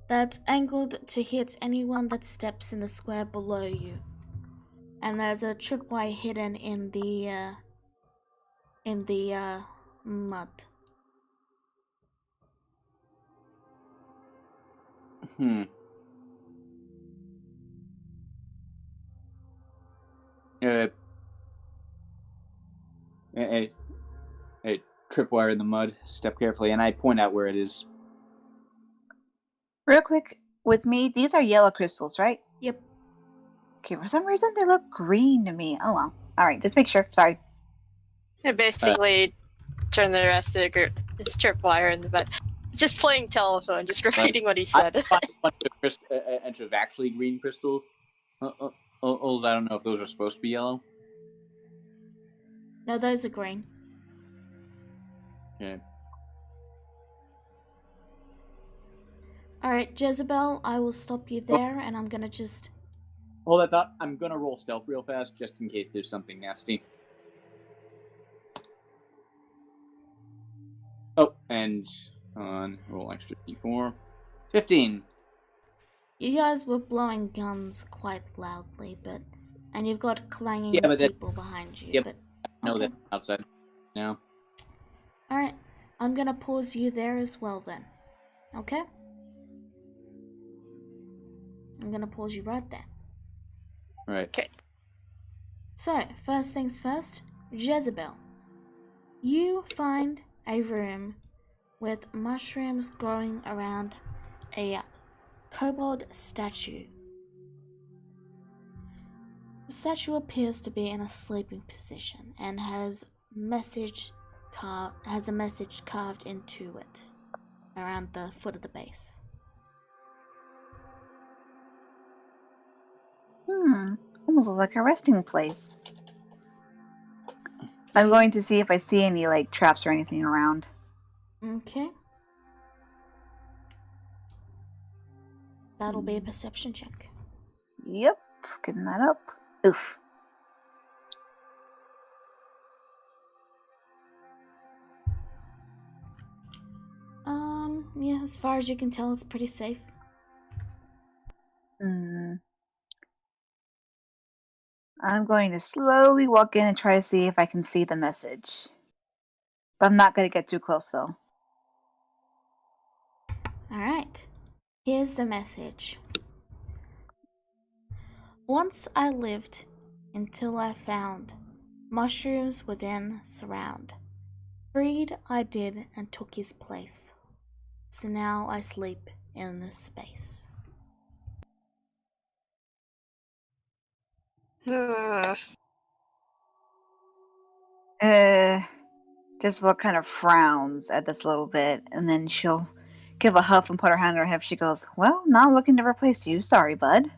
that's angled to hit anyone that steps in the square below you. And there's a tripwire hidden in the mud. A tripwire in the mud. Step carefully, and I point out where it is. Real quick, with me, these are yellow crystals, right? Yep. Okay, for some reason they look green to me. Oh well. Alright, just make sure. Sorry. I basically turn the rest of the group. This tripwire in the bed. Just playing telephone, just repeating what he said. I find a bunch of actually green crystal. I don't know if those are supposed to be yellow. No, those are green. Okay. Alright, Jezebel, I will stop you there, and I'm gonna just... Hold that thought. I'm gonna roll stealth real fast, just in case there's something nasty. Oh, and roll extra d4. 15. You guys were blowing guns quite loudly, and you've got clanging Yeah, but people behind you, Yep. but... No, okay. that outside. No. Alright, I'm gonna pause you there as well then. Okay? I'm gonna pause you right there. Right. Okay. So, first things first, Jezebel. You find a room with mushrooms growing around a kobold statue. The statue appears to be in a sleeping position and has a message carved into it around the foot of the base. Almost looks like a resting place. I'm going to see if I see any, like, traps or anything around. Okay. That'll be a perception check. Yep, getting that up. Oof. Yeah, as far as you can tell, it's pretty safe. I'm going to slowly walk in and try to see if I can see the message. But I'm not going to get too close, though. Alright, here's the message. Once I lived until I found mushrooms within surround. Freed I did and took his place. So now I sleep in this space. Jezebel kind of frowns at this a little bit, and then she'll give a huff and put her hand on her hip. She goes, "Well, not looking to replace you. Sorry, bud."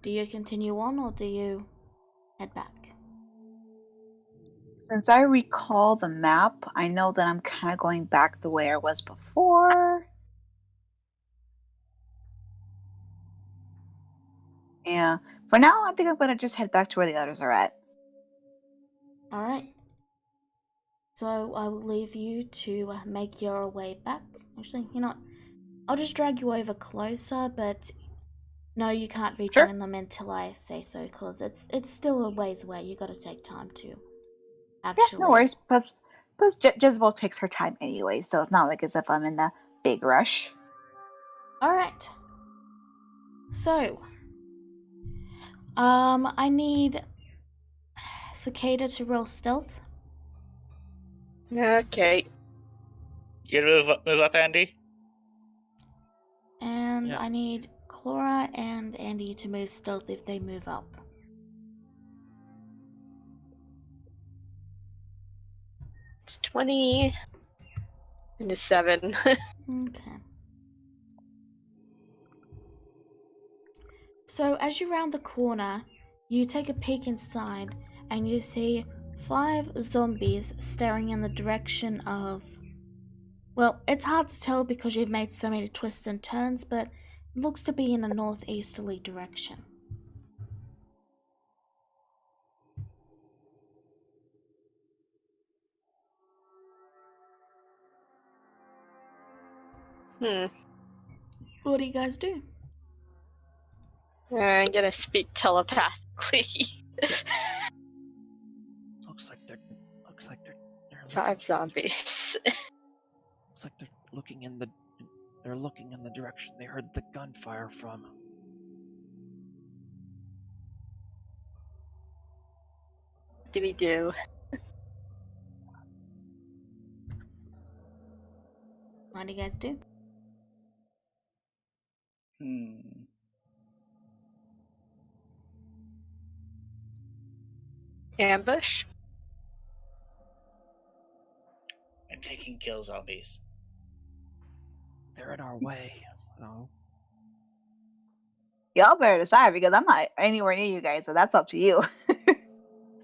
Do you continue on or do you head back? Since I recall the map, I know that I'm kind of going back the way I was before. Yeah. For now, I think I'm going to just head back to where the others are at. Alright. So I will leave you to make your way back. Actually, you know what? I'll just drag you over closer, but no, you can't rejoin them until I say so, because it's still a ways away. You gotta take time to actually... Yeah, no worries. Plus Jezebel takes her time anyway, so it's not like as if I'm in a big rush. Alright. So, I need Cicada to roll stealth. Okay. You gonna move up, Andy? And Yeah. I need Clara and Andy to move stealth if they move up. It's 20 and a 7. Okay. So as you round the corner, you take a peek inside and you see 5 zombies staring in the direction of Well, it's hard to tell because you've made so many twists and turns, but it looks to be in a northeasterly direction. What do you guys do? I'm gonna speak telepathically. Looks like they're 5 zombies. looks like they're looking in the direction they heard the gunfire from. What do we do? What do you guys do? Ambush? I'm taking kill zombies. They're in our way. So Y'all better decide because I'm not anywhere near you guys, so that's up to you.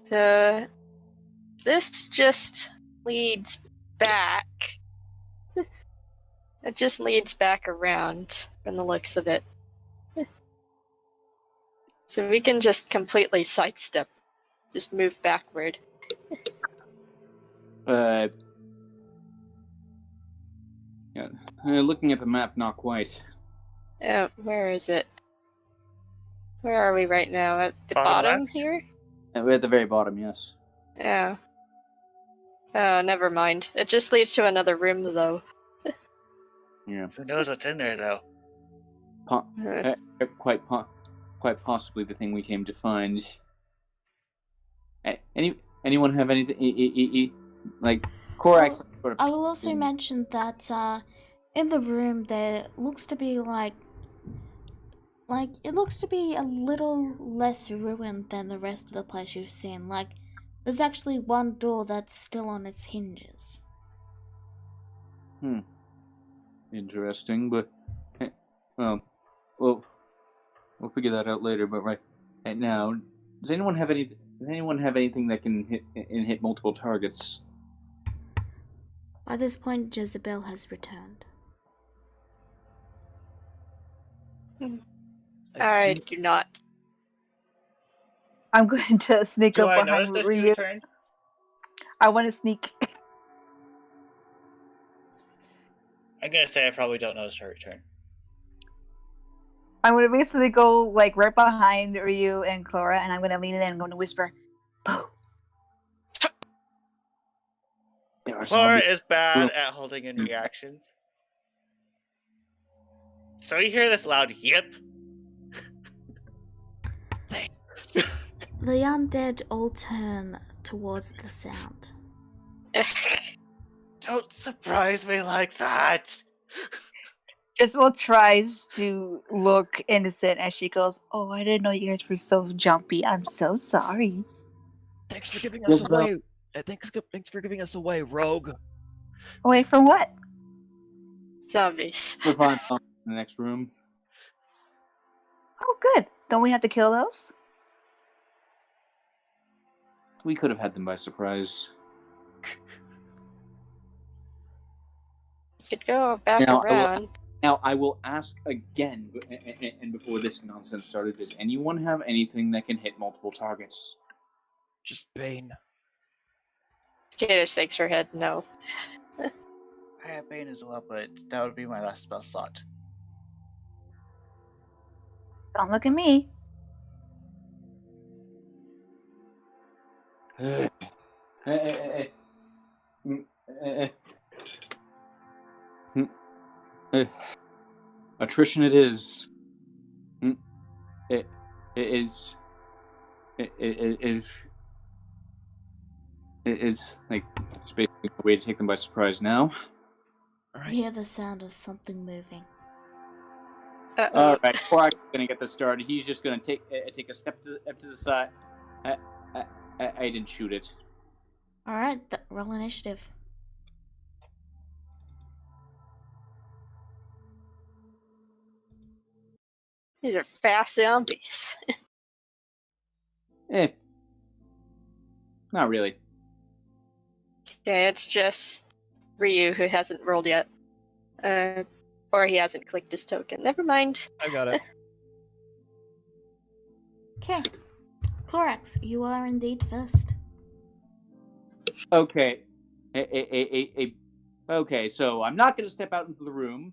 So this just leads back. It just leads back around from the looks of it. So we can just completely sidestep. Just move backward. Yeah. Looking at the map, not quite. Where is it? Where are we right now? At the Far bottom left? here? We're at the very bottom, yes. Yeah. Oh, never mind. It just leads to another room, though. Yeah. Who knows what's in there, though? Quite possibly the thing we came to find. Anyone have anything? Like Korax? Sort of I will also mention that in the room there looks to be like it looks to be a little less ruined than the rest of the place you've seen. Like, there's actually one door that's still on its hinges. Interesting, but we'll figure that out later. But right now, does anyone have anything that can hit multiple targets? By this point, Jezebel has returned. I do not. I'm going to sneak Do up I notice behind that she Ryu. returned? I want to sneak. I'm gonna say I probably don't notice her return. I'm going to basically go like right behind Ryu and Clara, and I'm going to lean in and I'm going to whisper, "Boo." Clara is bad at holding in reactions. So you hear this loud yip. The undead all turn towards the sound. Don't surprise me like that. Jezebel tries to look innocent as she goes, "Oh, I didn't know you guys were so jumpy. I'm so sorry." thanks for giving us away. Thanks for giving us away, rogue. Wait, for what? Zombies. We'll find some in the next room. Oh, good. Don't we have to kill those? We could have had them by surprise. Could go back Now, around. I will ask again, and before this nonsense started, does anyone have anything that can hit multiple targets? Just Bane. Kato shakes her head no. I have Bane as well, but that would be my last spell slot. Don't look at me. Attrition it is. It is like it's basically a way to take them by surprise now. All You right. hear the sound of something moving. Uh-oh. All right, Korak's gonna get this started. He's just gonna take a step to the side. I didn't shoot it. Alright, roll initiative. These are fast zombies. Not really. Okay, it's just Ryu, who hasn't rolled yet. Or he hasn't clicked his token. Never mind. I got it. Okay. Corax, you are indeed first. Okay. Okay, so I'm not going to step out into the room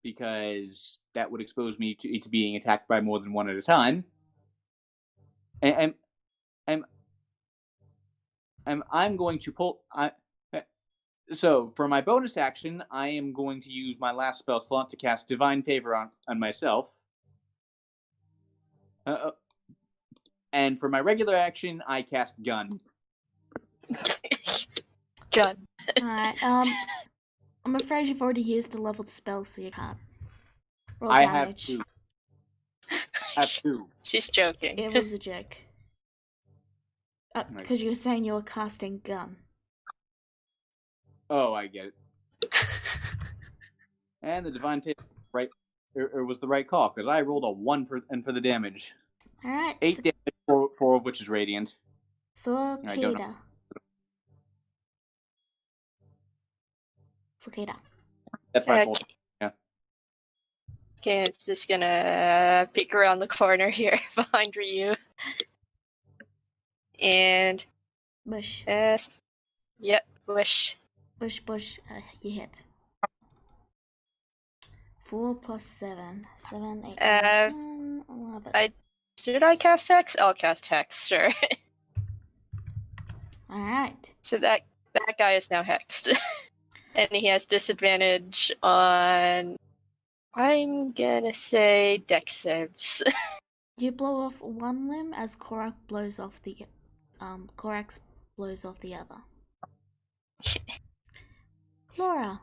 because that would expose me to being attacked by more than one at a time. And I'm going to pull. So for my bonus action, I am going to use my last spell slot to cast Divine Favor on myself. And for my regular action, I cast Gun. Gun. Alright, I'm afraid you've already used a leveled spell, so you can't. Roll I damage. have two. She's joking. It was a joke. Because you were saying you were casting Gun. Oh, I get it. And the Divine Favor was the right call, because I rolled a 1 for the damage. Alright. 8 damage, 4 of which is radiant. I don't know. Cicada. That's my fault. Yeah. Okay, it's just gonna peek around the corner here behind Ryu. And Bush. Yep, Bush. Bush, you hit. 4 plus 7. 7, 8, 9, 10, 11. Should I cast Hex? I'll cast Hex, sure. Alright. So that guy is now hexed. And he has disadvantage on, I'm gonna say, Dex saves. You blow off one limb as Korax blows off the other. Laura,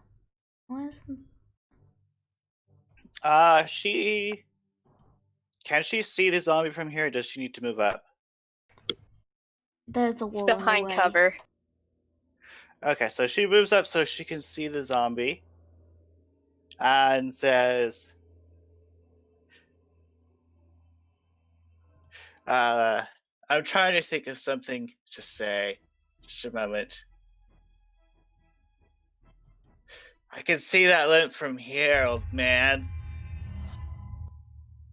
Can she see the zombie from here, or does she need to move up? There's a It's wall behind in the way. cover. Okay, so she moves up so she can see the zombie. And says... I'm trying to think of something to say. Just a moment. I can see that limp from here, old man.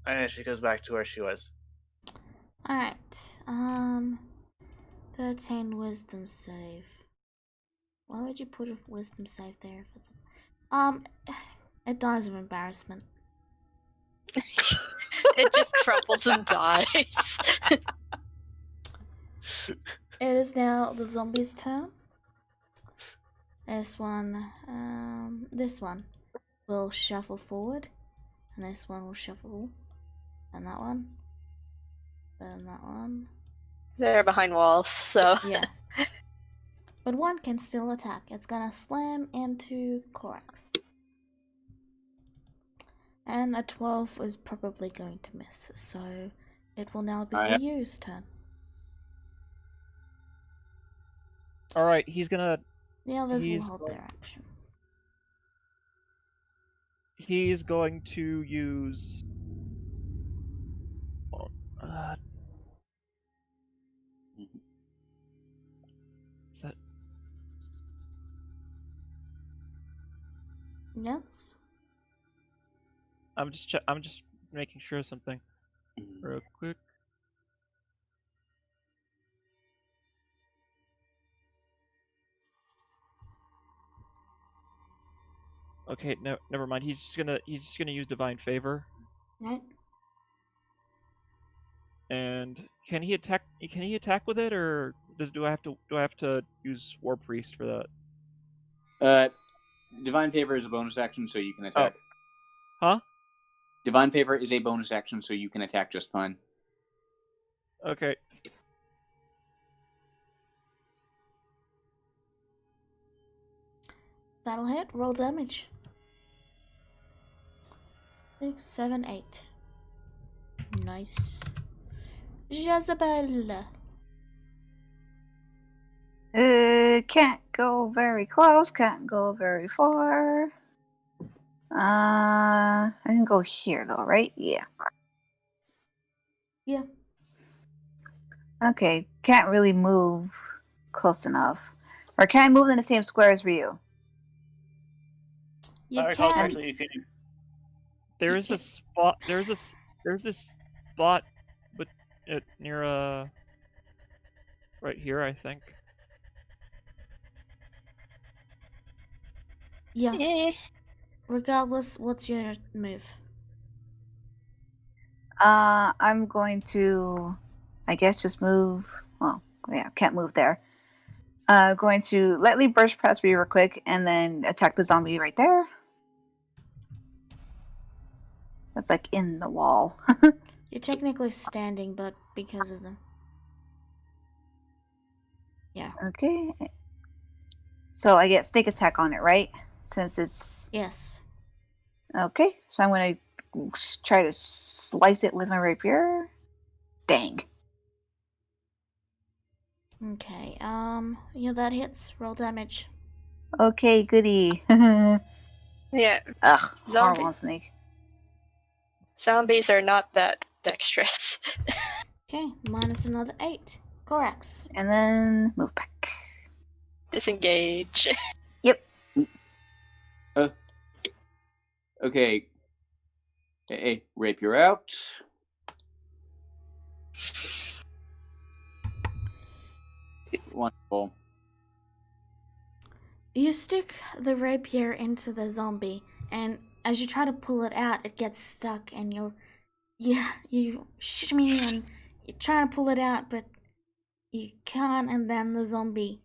And then she goes back to where she was. Alright. 13 wisdom save. Why would you put a wisdom save there if it's it dies of embarrassment. It just crumples and dies. It is now the zombie's turn. This one will shuffle forward, and this one will shuffle, and that one, then that one. They're behind walls, so... Yeah. But one can still attack. It's gonna slam into Korax. And a 12 is probably going to miss, so it will now be Ryu's turn. Alright, he's gonna... The others will hold their action. He's going to use... Is that... Yes? I'm just making sure of something real quick. Okay, no, never mind. He's just gonna use Divine Favor. Right. And can he attack? Can he attack with it, or do I have to use War Priest for that? Divine Favor is a bonus action, so you can attack. Oh. Huh? Divine Favor is a bonus action, so you can attack just fine. Okay. That'll hit. Roll damage. 6, 7, 8. Nice. Jezebel. Can't go very close, can't go very far. I can go here though, right? Yeah. Yeah. Okay, can't really move close enough. Or can I move in the same square as Ryu? You If I recall can. correctly, you can. There's a spot. There's this spot, but near right here, I think. Yeah. Eh. Regardless, what's your move? I'm going to, I guess, just move. Well, yeah, can't move there. Going to lightly burst past me real quick and then attack the zombie right there. That's like in the wall. You're technically standing, but because of the... Yeah. Okay. So I get sneak attack on it, right? Since it's Yes. okay. So I'm gonna try to slice it with my rapier. Dang. Okay, yeah, that hits. Roll damage. Okay, goody. Ugh, Yeah, horrible on snake. zombies are not that dexterous. Okay, minus another 8. Corax. And then move back. Disengage. Okay. Hey, rapier out. Wonderful. You stick the rapier into the zombie, and as you try to pull it out, it gets stuck, and you shimmy and you're trying to pull it out, but you can't, and then the zombie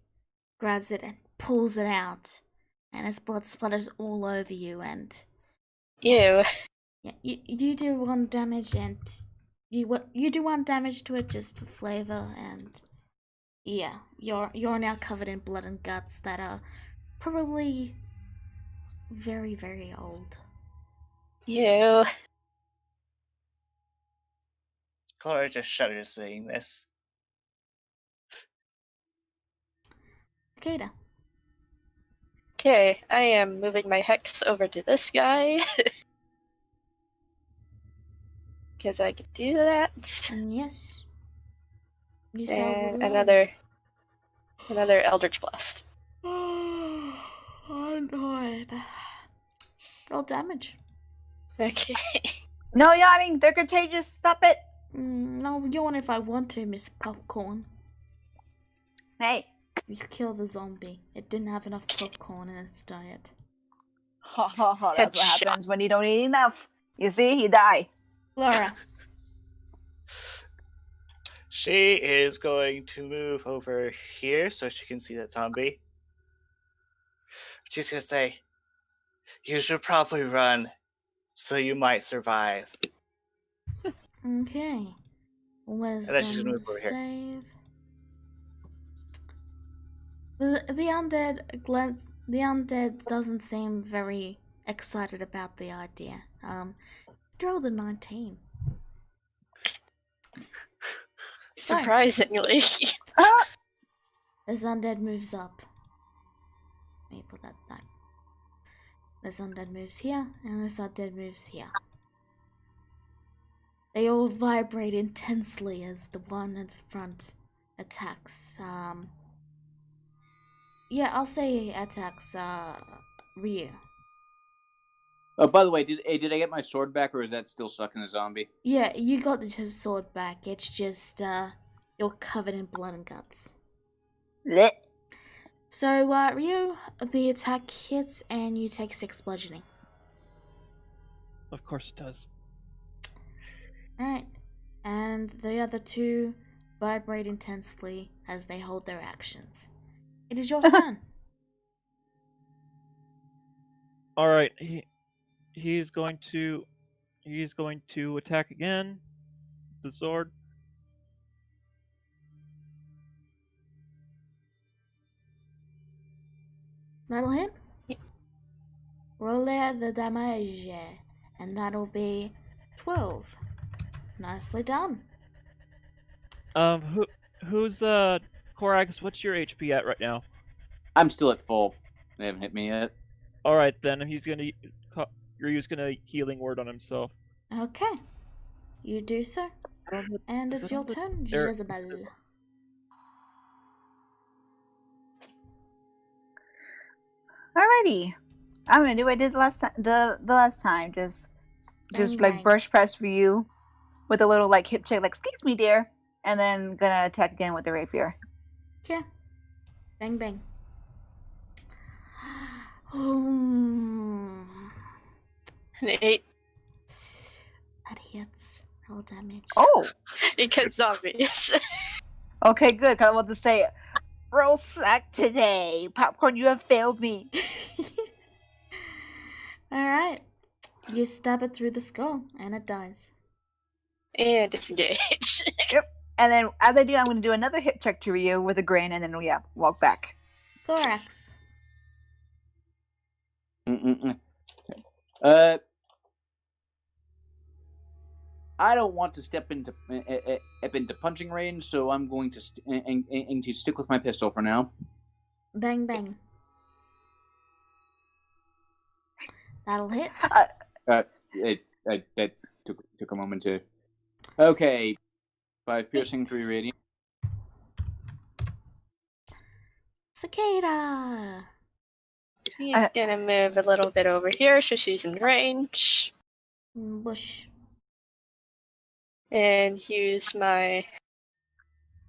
grabs it and pulls it out, and its blood splatters all over you, and Ew. yeah, you do 1 damage, and you do 1 damage to it just for flavor, and yeah, you're now covered in blood and guts that are probably very, very old. Ew. Cora just shudders seeing this. Kata. Okay, I am moving my hex over to this guy. Because I can do that. Yes. You saw And below. another Eldritch Blast. Oh, God. Roll damage. Okay. No yawning! They're contagious! Stop it! No, yawn if I want to, Miss Popcorn. Hey! You kill the zombie. It didn't have enough popcorn in its diet. Ha ha ha, that's what Headshot. happens when you don't eat enough. You see, you die. Laura. She is going to move over here so she can see that zombie. She's gonna say, "You should probably run, so you might survive." Okay. then she's gonna Wisdom move over here. save. The undead doesn't seem very excited about the idea. Roll a 19. Surprisingly. This undead moves up. Let me put that back. This undead moves here, and this undead moves here. They all vibrate intensely as the one at the front attacks. Yeah, I'll say attacks Ryu. Oh, by the way, did I get my sword back, or is that still stuck in the zombie? Yeah, you got the sword back. It's just you're covered in blood and guts. Lit. So Ryu, the attack hits and you take 6 bludgeoning. Of course it does. Alright. And the other 2 vibrate intensely as they hold their actions. It is your turn. All right, he's going to attack again. The sword. That'll hit. Roll out the damage, and that'll be 12. Nicely done. Who's Korax? What's your HP at right now? I'm still at full. They haven't hit me yet. All right, then Ryu's gonna healing word on himself. Okay. You do so. And it's your turn, Jezebel. Alrighty. I'm gonna do what I did the last time. The last time, just Bang, like bang. brush press for you with a little like hip check, like excuse me, dear, and then gonna attack again with the rapier. Yeah. Bang, bang. Hmm. An 8. That hits. Roll damage. Oh, It gets zombies. okay, good. Cause I want to say, roll sack today. Popcorn, you have failed me. Alright. You stab it through the skull, and it dies. And disengage. And then as I do, I'm gonna do another hip check to Ryu with a grin, and then walk back. Thorax. I don't want to step into punching range, so I'm going to to stick with my pistol for now. Bang, bang. That'll hit. That took a moment to. Okay, 5 piercing, 3 radiant. Cicada. He's gonna move a little bit over here so she's in range. Bush. And use my...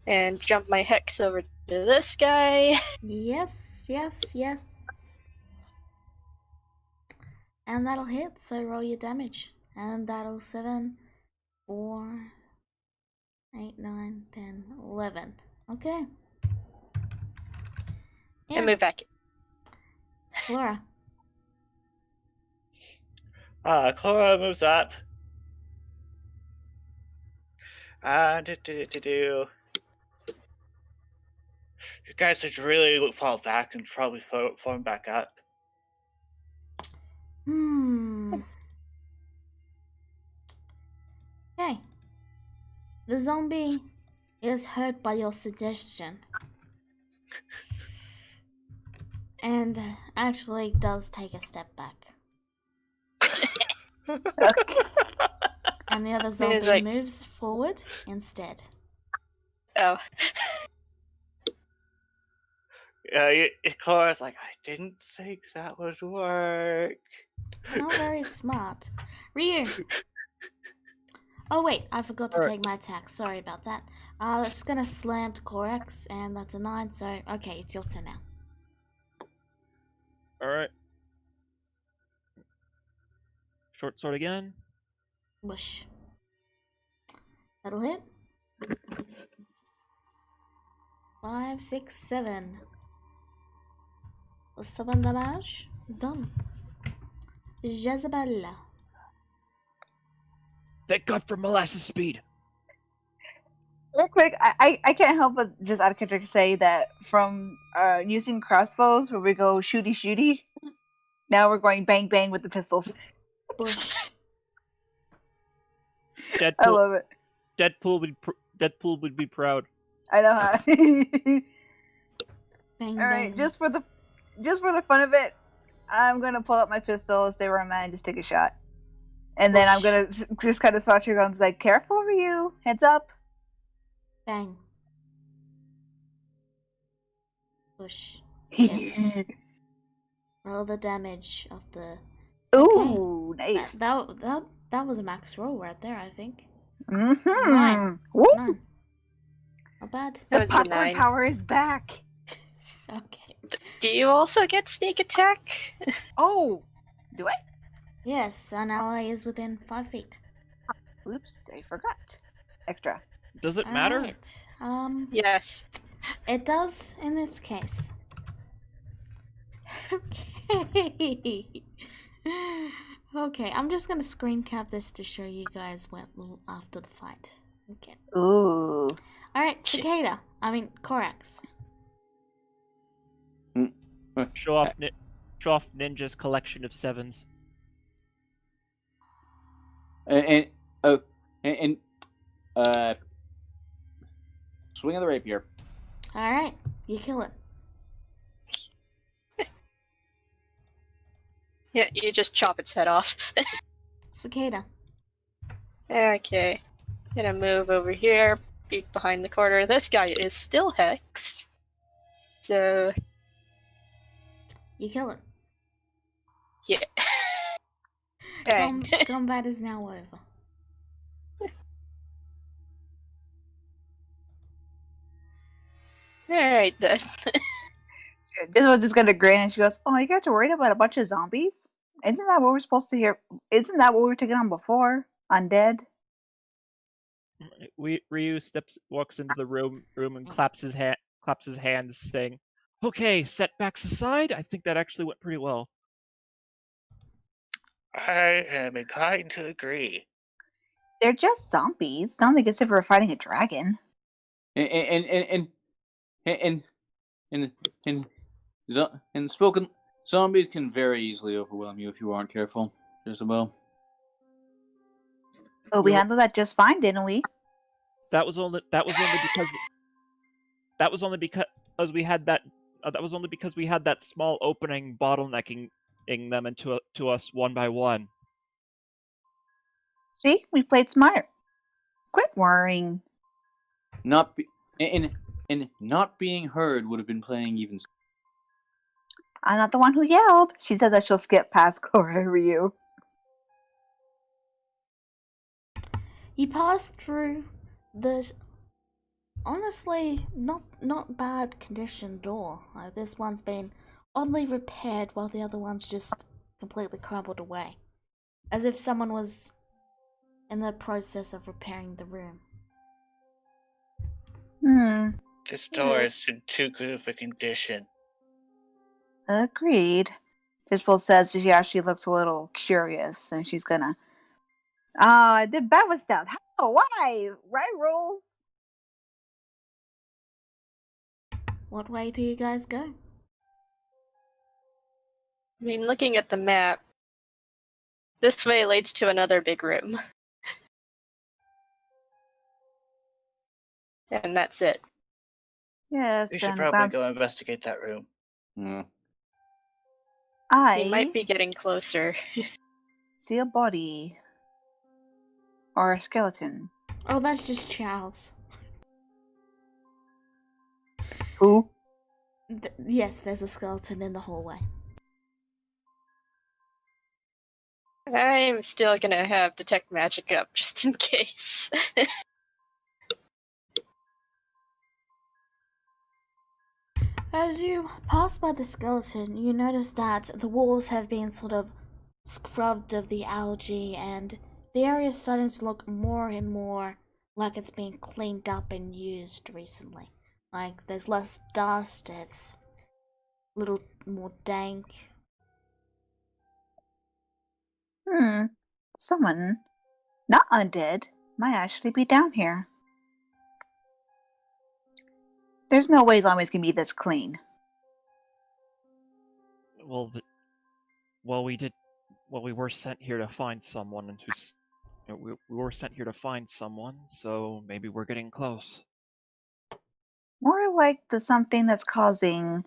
And jump my hex over to this guy. Yes, yes, yes. And that'll hit, so roll your damage. And that'll 7, 4, 8, 9, 10, 11. Okay. And move back. Laura. Cora moves up. You guys should really fall back and probably form back up. Okay. The zombie is hurt by your suggestion. And actually does take a step back. And the other zombie moves forward instead. Oh. Cora's like, I didn't think that would work. Not very smart. Ryu! Oh wait, I forgot to take my attack. Sorry about that. It's gonna slam to Corax, and that's a 9, so okay, it's your turn now. Alright. Short sword again. Bush. That'll hit. 5, 6, 7. 7 damage. Done. Jezebel. Thank God for molasses speed. Real quick, I can't help but just out of character say that from using crossbows where we go shooty shooty, now we're going bang bang with the pistols. Bush. Deadpool, I love it. Deadpool would be proud. I know how. Bang, All right, bang. just for the fun of it, I'm gonna pull up my pistol, stay where I'm at, and just take a shot. And then I'm gonna just kind of swatch your guns, like, careful over you, heads up. Bang. Push. Roll the damage of the. Ooh, nice. That was a max roll right there, I think. Mm-hmm. 9. Woo. 9. Not bad. That The was a popcorn 9. power is back. Okay. Do you also get sneak attack? Oh, do I? Yes, an ally is within 5 feet. Oops, I forgot. Extra. Does it matter? Alright. Yes. It does in this case. Okay. Okay, I'm just gonna screen cap this to show you guys what after the fight. Okay. Ooh. Alright, Cicada. I mean, Corax. Show off Ninja's collection of 7s. And swing of the rapier. Alright, you kill it. Yeah, you just chop its head off. Cicada. Okay. Gonna move over here, peek behind the corner. This guy is still hexed. So, You kill it. Yeah. Dang. Combat is now over. Alright then. This was just gonna grin, and she goes, "Oh, you guys are worried about a bunch of zombies? Isn't that what we're supposed to hear? Isn't that what we were taking on before? Undead?" Ryu walks into the room and claps his hands, saying, "Okay, setbacks aside, I think that actually went pretty well." I am inclined to agree. They're just zombies. Not like as if we're fighting a dragon. And spoken zombies can very easily overwhelm you if you aren't careful, Jezebel. But we handled that just fine, didn't we? That was only because we had that. That was only because we had that small opening bottlenecking them into to us one by one. See, we played smart. Quit worrying. Not being heard would have been playing even. I'm not the one who yelled. She said that she'll skip past Cora and Ryu. You passed through this honestly not bad condition door. Like, this one's been oddly repaired while the other one's just completely crumbled away. As if someone was in the process of repairing the room. This door is in too good of a condition. Agreed. Fishbowl says she actually looks a little curious, and she's gonna. I did bad with stealth. How? Why? Right rules. What way do you guys go? I mean, looking at the map, this way leads to another big room. And that's it. Yes. We should and probably go that's- investigate that room. Yeah. We might be getting closer. see a body or a skeleton. Oh, that's just Charles. Who? Yes, there's a skeleton in the hallway. I'm still gonna have Detect Magic up, just in case. As you pass by the skeleton, you notice that the walls have been sort of scrubbed of the algae, and the area is starting to look more and more like it's been cleaned up and used recently. Like, there's less dust, it's a little more dank. Someone not undead might actually be down here. There's no way zombies can be this clean. Well, we were sent here to find someone, and we were sent here to find someone, so maybe we're getting close. More like the something that's causing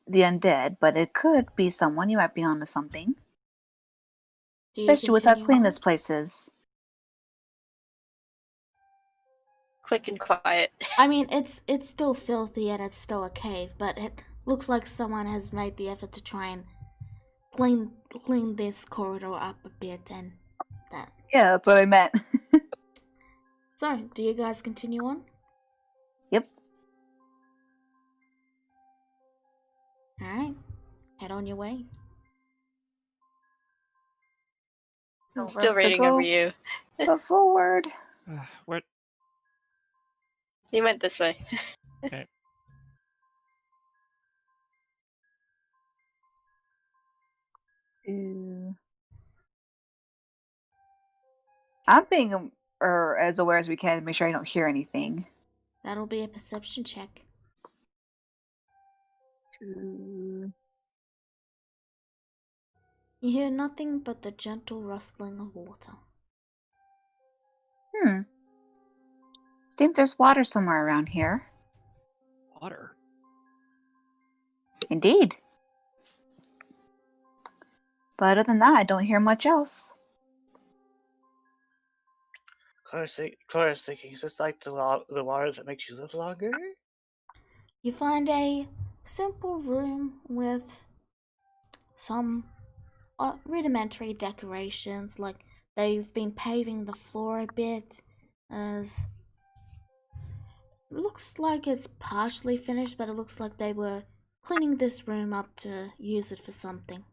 the undead, but it could be someone. You might be onto something. Do you Especially with how continue clean on? this place is. Quick and quiet. I mean, it's still filthy and it's still a cave, but it looks like someone has made the effort to try and clean this corridor up a bit, and that. Yeah, that's what I meant. So, do you guys continue on? Yep. Alright, head on your way. I'm For still us to reading go over you. But forward. What? You went this way. Okay. I'm being as aware as we can to make sure I don't hear anything. That'll be a perception check. You hear nothing but the gentle rustling of water. Seems there's water somewhere around here. Water. Indeed. But other than that, I don't hear much else. Clara's thinking, is this like the water that makes you live longer? You find a simple room with some rudimentary decorations, like they've been paving the floor a bit. As looks like it's partially finished, but it looks like they were cleaning this room up to use it for something.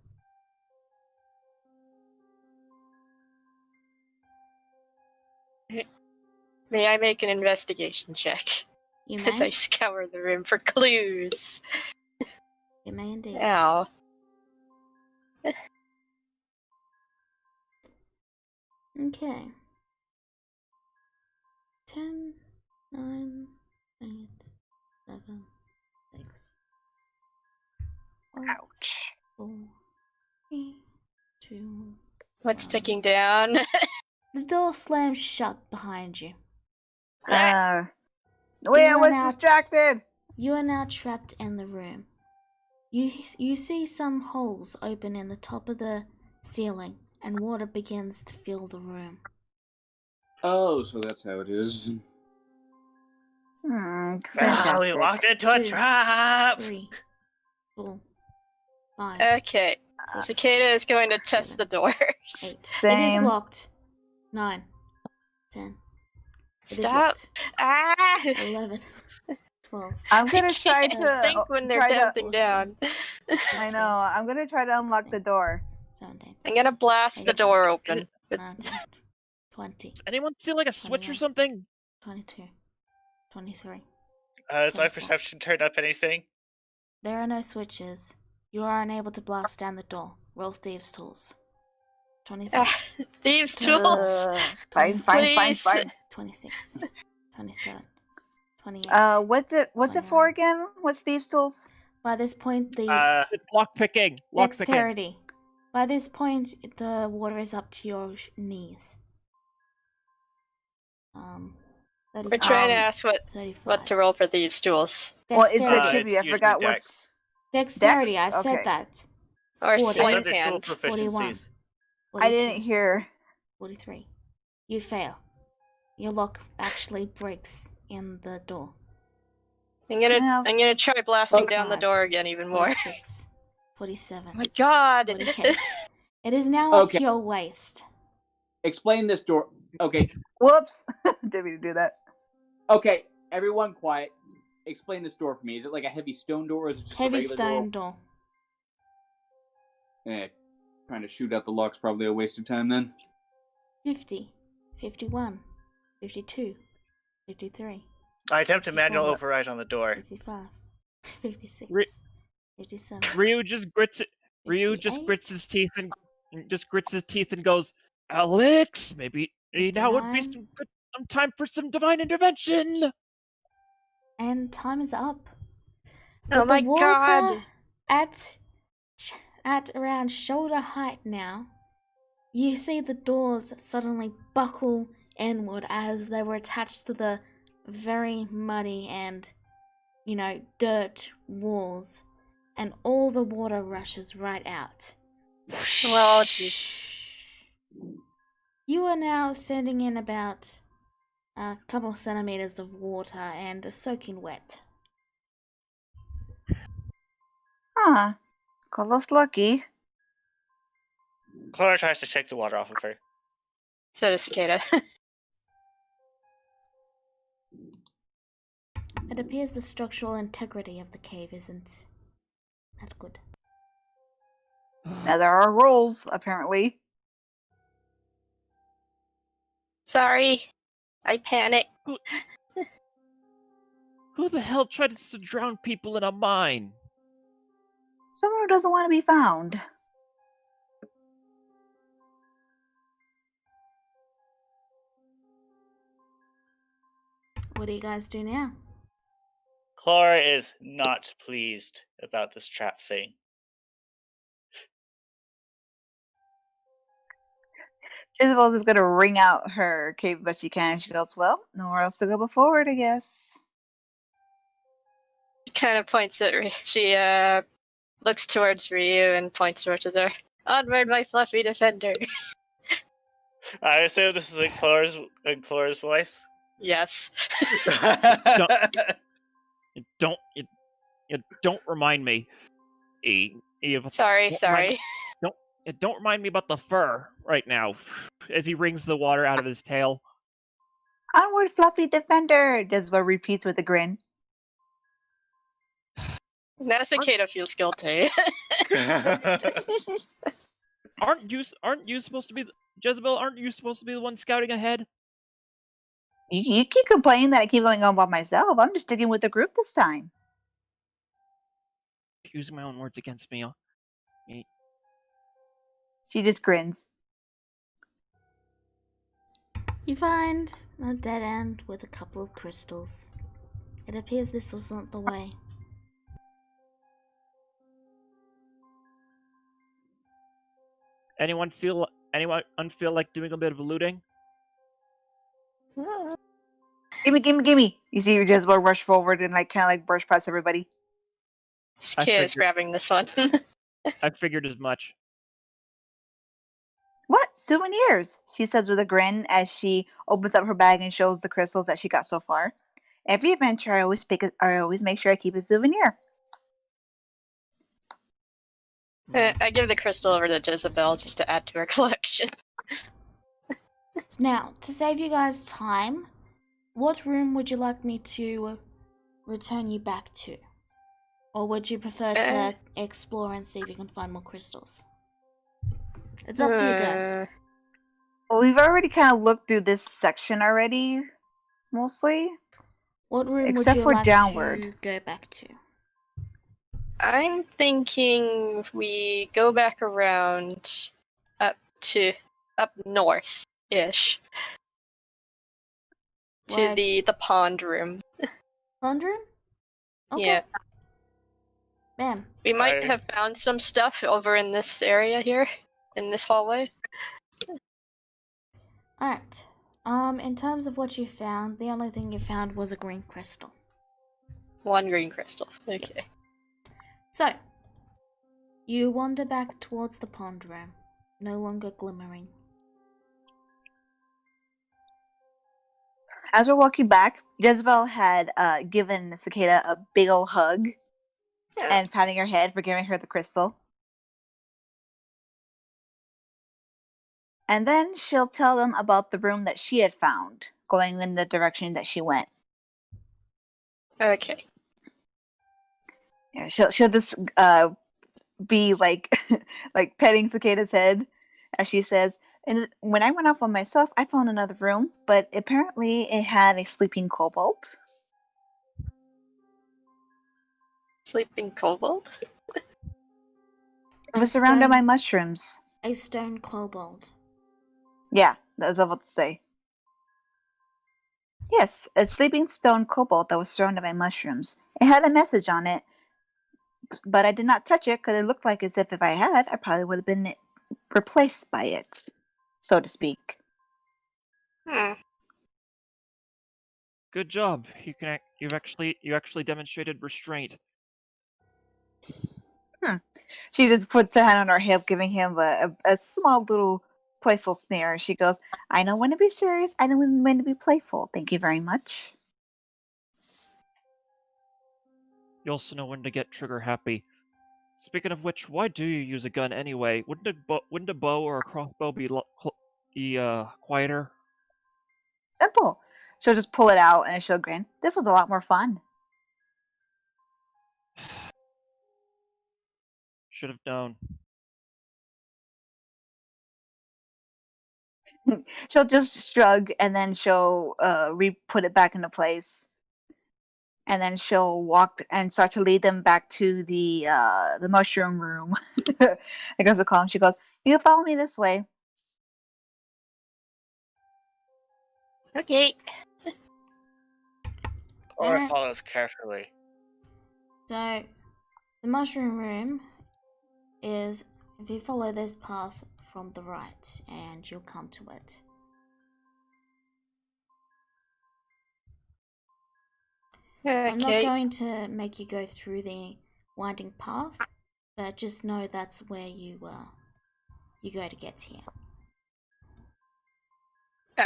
May I make an investigation check? You As I may. scour the room for clues. You may indeed. Ow. Okay. 10, 9, 8, 7, 6, 5, Ouch. 4, 3, 2. What's 1. ticking down? The door slams shut behind you. Wait, You I are was now- distracted. You are now trapped in the room. You see some holes open in the top of the ceiling, and water begins to fill the room. Oh, so that's how it is. Ah, we Fantastic. walked into a 2, trap! 3, 4, 5, Okay. 6, Cicada is going to test 7, the doors. 8. It is Same. locked. 9, 10. It is Stop. locked. Ah! 11, 12. I'm gonna I try can't to think when they're try to- damping down. I know. I'm gonna try to unlock the door. 17, I'm gonna blast the door open. 19, 20, Does anyone see like a switch or 21. something? 22, 23. Is my 24. perception turned up anything? There are no switches. You are unable to blast down the door. Roll thieves' tools. 23, Ah, thieves' Ugh. tools! Fine. Please. 26, 27, 28. What's it for again? What's thieves' tools? By this point, the It's lockpicking. Lockpicking. dexterity. By this point, the water is up to your knees. 35, We're trying to ask 35. what to roll for thieves' tools. Well, it's Dexterity. a tribute. I It's forgot usually what's. Dexterity, Dex? I said Okay. that. Or 40. It's sleight of under tool hand. 41. proficiencies. 42, I didn't hear. 43. You fail. Your lock actually breaks in the door. I'm Yeah. gonna try blasting Okay. down the door again even more. 46, 47, Oh my god! 48. It is now Okay. up to your waist. Explain this door. Okay, Whoops! Didn't mean to do that. okay, everyone quiet. Explain this door for me. Is it like a heavy stone door, or is it just a Heavy regular stone door? door. Trying to shoot out the lock's probably a waste of time then. 50, 51, 52, 53, I attempt a manual 54. override on the door. 55, 56, Re- 57. Ryu just grits it. Ryu just 58. grits his teeth and goes, Alex, maybe now would be 59. some time for some divine intervention. And time is up. Oh With my the water god! at around shoulder height now, you see the doors suddenly buckle inward as they were attached to the very muddy and, dirt walls, and all the water rushes right out. Well, jeez. You are now standing in about a couple of centimeters of water and soaking wet. Huh. Call us lucky. Clara tries to shake the water off of her. So does Cicada. It appears the structural integrity of the cave isn't that good. Now there are rules, apparently. Sorry. I panicked. Who the hell tries to drown people in a mine? Someone who doesn't want to be found. What do you guys do now? Clara is not pleased about this trap thing. Isabel is gonna wring out her cape best she can. She goes, well, nowhere else to go but forward, I guess. She kind of points at she looks towards Ryu and points towards her. Onward, my fluffy defender. I assume this is in Clara's voice. Yes. You don't remind me. Sorry. Don't remind me about the fur right now. As he wrings the water out of his tail. Onward, Fluffy Defender! Jezebel repeats with a grin. Now Cicada feels guilty. Aren't you supposed to be Jezebel? Aren't you supposed to be the one scouting ahead? You keep complaining that I keep going on by myself. I'm just sticking with the group this time. Using my own words against me. She just grins. You find a dead end with a couple of crystals. It appears this wasn't the way. Anyone feel like doing a bit of looting? Gimme! You see your Jezebel rush forward and kind of brush past everybody. Cicada is grabbing this one. I figured as much. What? Souvenirs? She says with a grin as she opens up her bag and shows the crystals that she got so far. Every adventure, I always make sure I keep a souvenir. I give the crystal over to Jezebel just to add to her collection. Now, to save you guys time, what room would you like me to return you back to? Or would you prefer to explore and see if you can find more crystals? It's up to you guys. Well, we've already kind of looked through this section already, mostly. What room Except would you for like downward. to go back to? I'm thinking we go back around up north-ish. To Why- the pond room. Pond room? Okay. Yeah. Bam. We might have found some stuff over in this area here, in this hallway. Alright. In terms of what you found, the only thing you found was a green crystal. One green crystal. Okay. So, you wander back towards the pond room, no longer glimmering. As we're walking back, Jezebel had given Cicada a big ol' hug and patting her head for giving her the crystal. And then she'll tell them about the room that she had found, going in the direction that she went. Okay. Yeah, she'll just be like like petting Cicada's head as she says, and when I went off on myself, I found another room, but apparently it had a sleeping kobold. Sleeping kobold? It was surrounded by mushrooms. A stone kobold. Yeah, that's what I was about to say. Yes, a sleeping stone kobold that was surrounded by mushrooms. It had a message on it, but I did not touch it because it looked like as if I had, I probably would have been replaced by it, so to speak. Good job. You actually demonstrated restraint. She just puts her hand on her hip, giving him a small little playful sneer. She goes, I know when to be serious, I know when to be playful. Thank you very much. You also know when to get trigger happy. Speaking of which, why do you use a gun anyway? Wouldn't a bow or a crossbow be quieter? Simple. She'll just pull it out and she'll grin. This was a lot more fun. Should have known. She'll just shrug and then she'll put it back into place. And then she'll walk and start to lead them back to the mushroom room. I guess we'll call him. She goes, you can follow me this way. Okay. Or follows carefully. So, the mushroom room is, if you follow this path from the right, and you'll come to it. Okay. I'm not going to make you go through the winding path, but just know that's where you go to get here.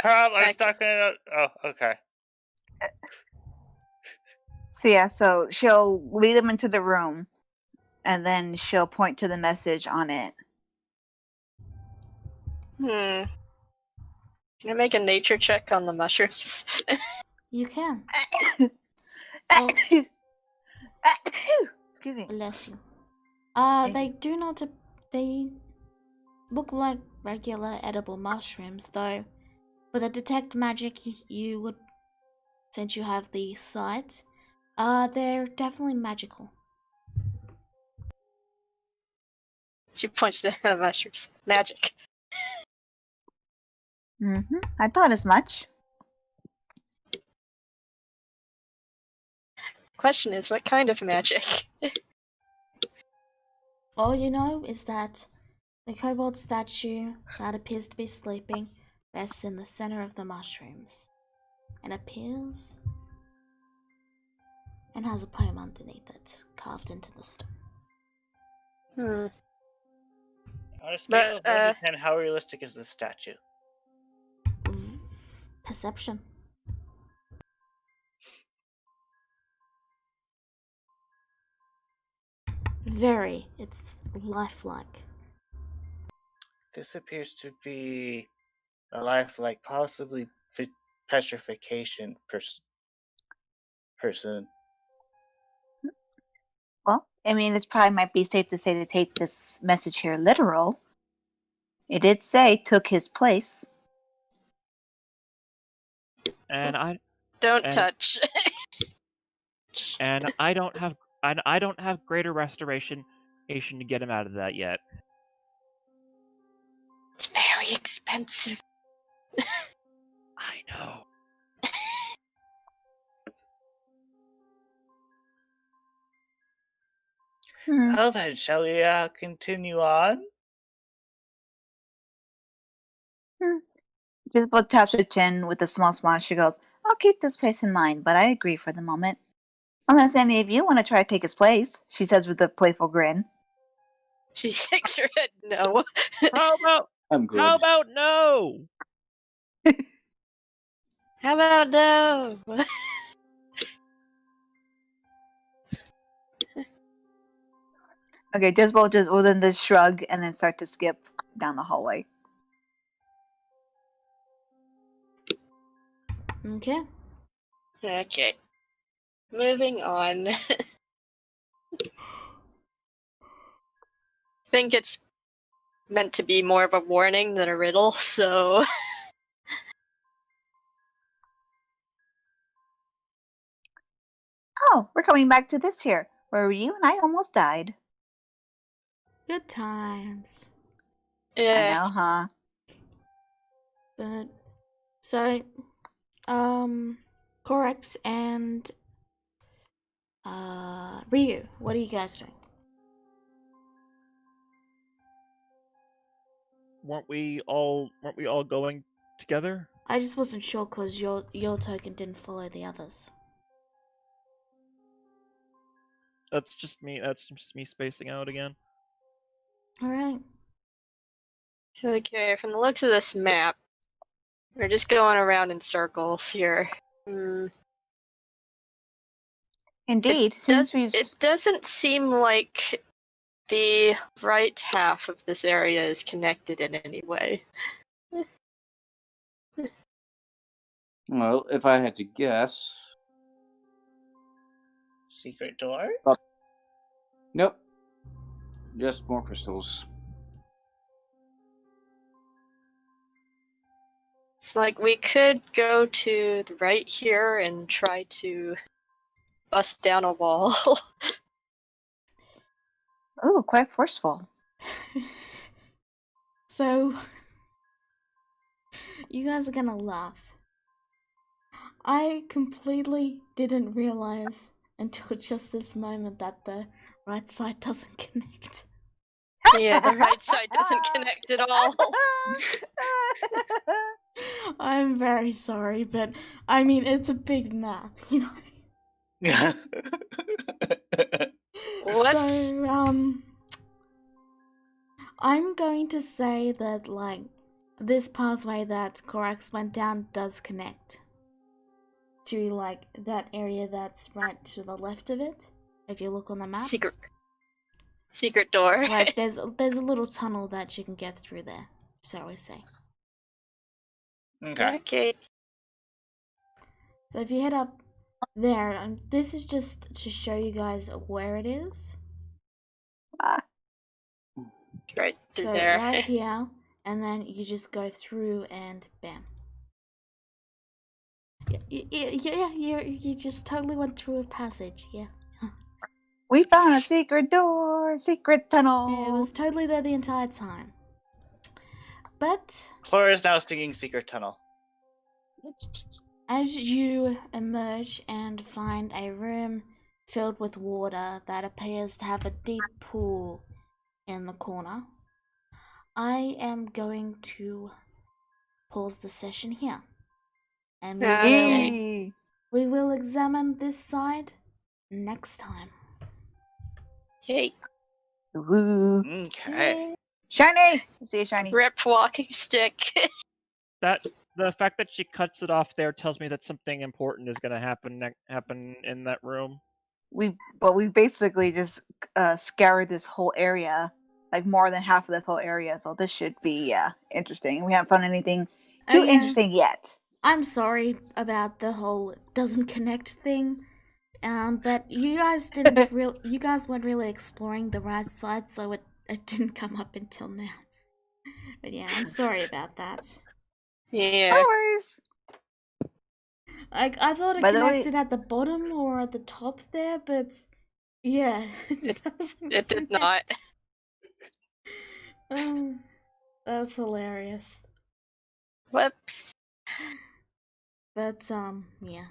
I'm stuck in it. Oh, okay. So yeah, so she'll lead them into the room, and then she'll point to the message on it. Can I make a nature check on the mushrooms? You can. Oh. Well, Excuse me. bless you. Thank They do not. They look like regular edible mushrooms, though. For the detect magic, you would, since you have the sight, they're definitely magical. She points to the mushrooms. Magic. I thought as much. Question is, what kind of magic? All you know is that the kobold statue that appears to be sleeping rests in the center of the mushrooms and appears and has a poem underneath it, carved into the stone. On a scale But, of 1 to 10, how realistic is this statue? Perception. Very. It's lifelike. This appears to be a lifelike, possibly petrification person. Well, I mean, it probably might be safe to say to take this message here literal. It did say took his place. And I Don't and- touch. and I don't have greater restoration to get him out of that yet. It's very expensive. I know. Well then, shall we continue on? Jezebel taps her chin with a small smile. She goes, I'll keep this place in mind, but I agree for the moment. Unless any of you want to try to take his place, she says with a playful grin. She shakes her head no. How about I'm good. how about no? How about no? Okay, Jezebel just will then just shrug and then start to skip down the hallway. Okay. Okay. Moving on. I think it's meant to be more of a warning than a riddle, so... Oh, we're coming back to this here, where you and I almost died. Good times. I Yeah. know, huh? But so, Corax and Ryu, what are you guys doing? Weren't we all going together? I just wasn't sure because your token didn't follow the others. That's just me spacing out again. All right. Okay, from the looks of this map, we're just going around in circles here. Indeed. It doesn't seem like the right half of this area is connected in any way. Well, if I had to guess. Secret door? Nope. Just more crystals. It's like we could go to the right here and try to bust down a wall. Ooh, quite forceful. So, you guys are gonna laugh. I completely didn't realize until just this moment that the right side doesn't connect. Yeah, the right side doesn't connect at all. I'm very sorry, but I mean, it's a big map, you know? What? So, I'm going to say that, like, this pathway that Corax went down does connect to, like, that area that's right to the left of it, if you look on the map. Secret door. Like, there's a little tunnel that you can get through there. shall we say. Okay. Okay. So if you head up there, this is just to show you guys where it is. Ah, Right through So there. right here, and then you just go through and bam. Yeah, you just totally went through a passage, yeah. we found a secret door, secret tunnel. Yeah, it was totally there the entire time. But Chlora is now singing Secret Tunnel. as you emerge and find a room filled with water that appears to have a deep pool in the corner, I am going to pause the session here. And Okay. we will examine this side next time. Okay. Woo. Okay. Shiny! I see a shiny. Rip walking stick. That the fact that she cuts it off there tells me that something important is going to happen in that room. We basically just scoured this whole area, like more than half of this whole area. So this should be interesting. We haven't found anything too yeah. interesting yet. I'm sorry about the whole doesn't connect thing. But you guys didn't you guys weren't really exploring the right side, so it didn't come up until now. But yeah, I'm sorry about that. Yeah. No worries. I thought it By the way- connected at the bottom or at the top there, but yeah, it doesn't. It did not. That's hilarious. Whoops. But yeah.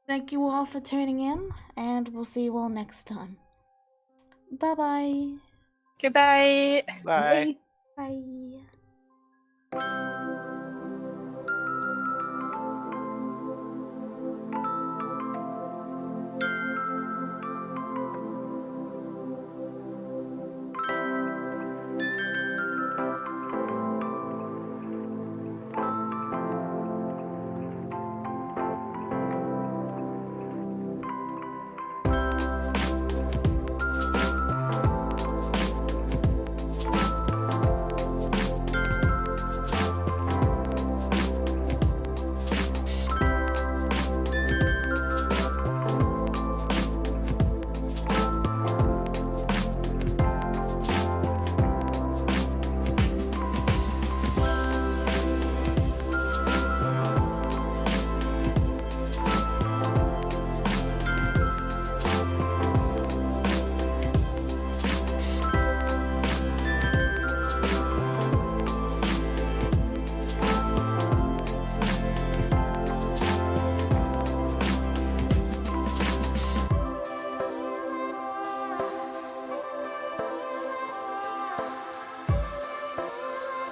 Thank you all for tuning in, and we'll see you all next time. Bye-bye. Goodbye. Bye. Bye.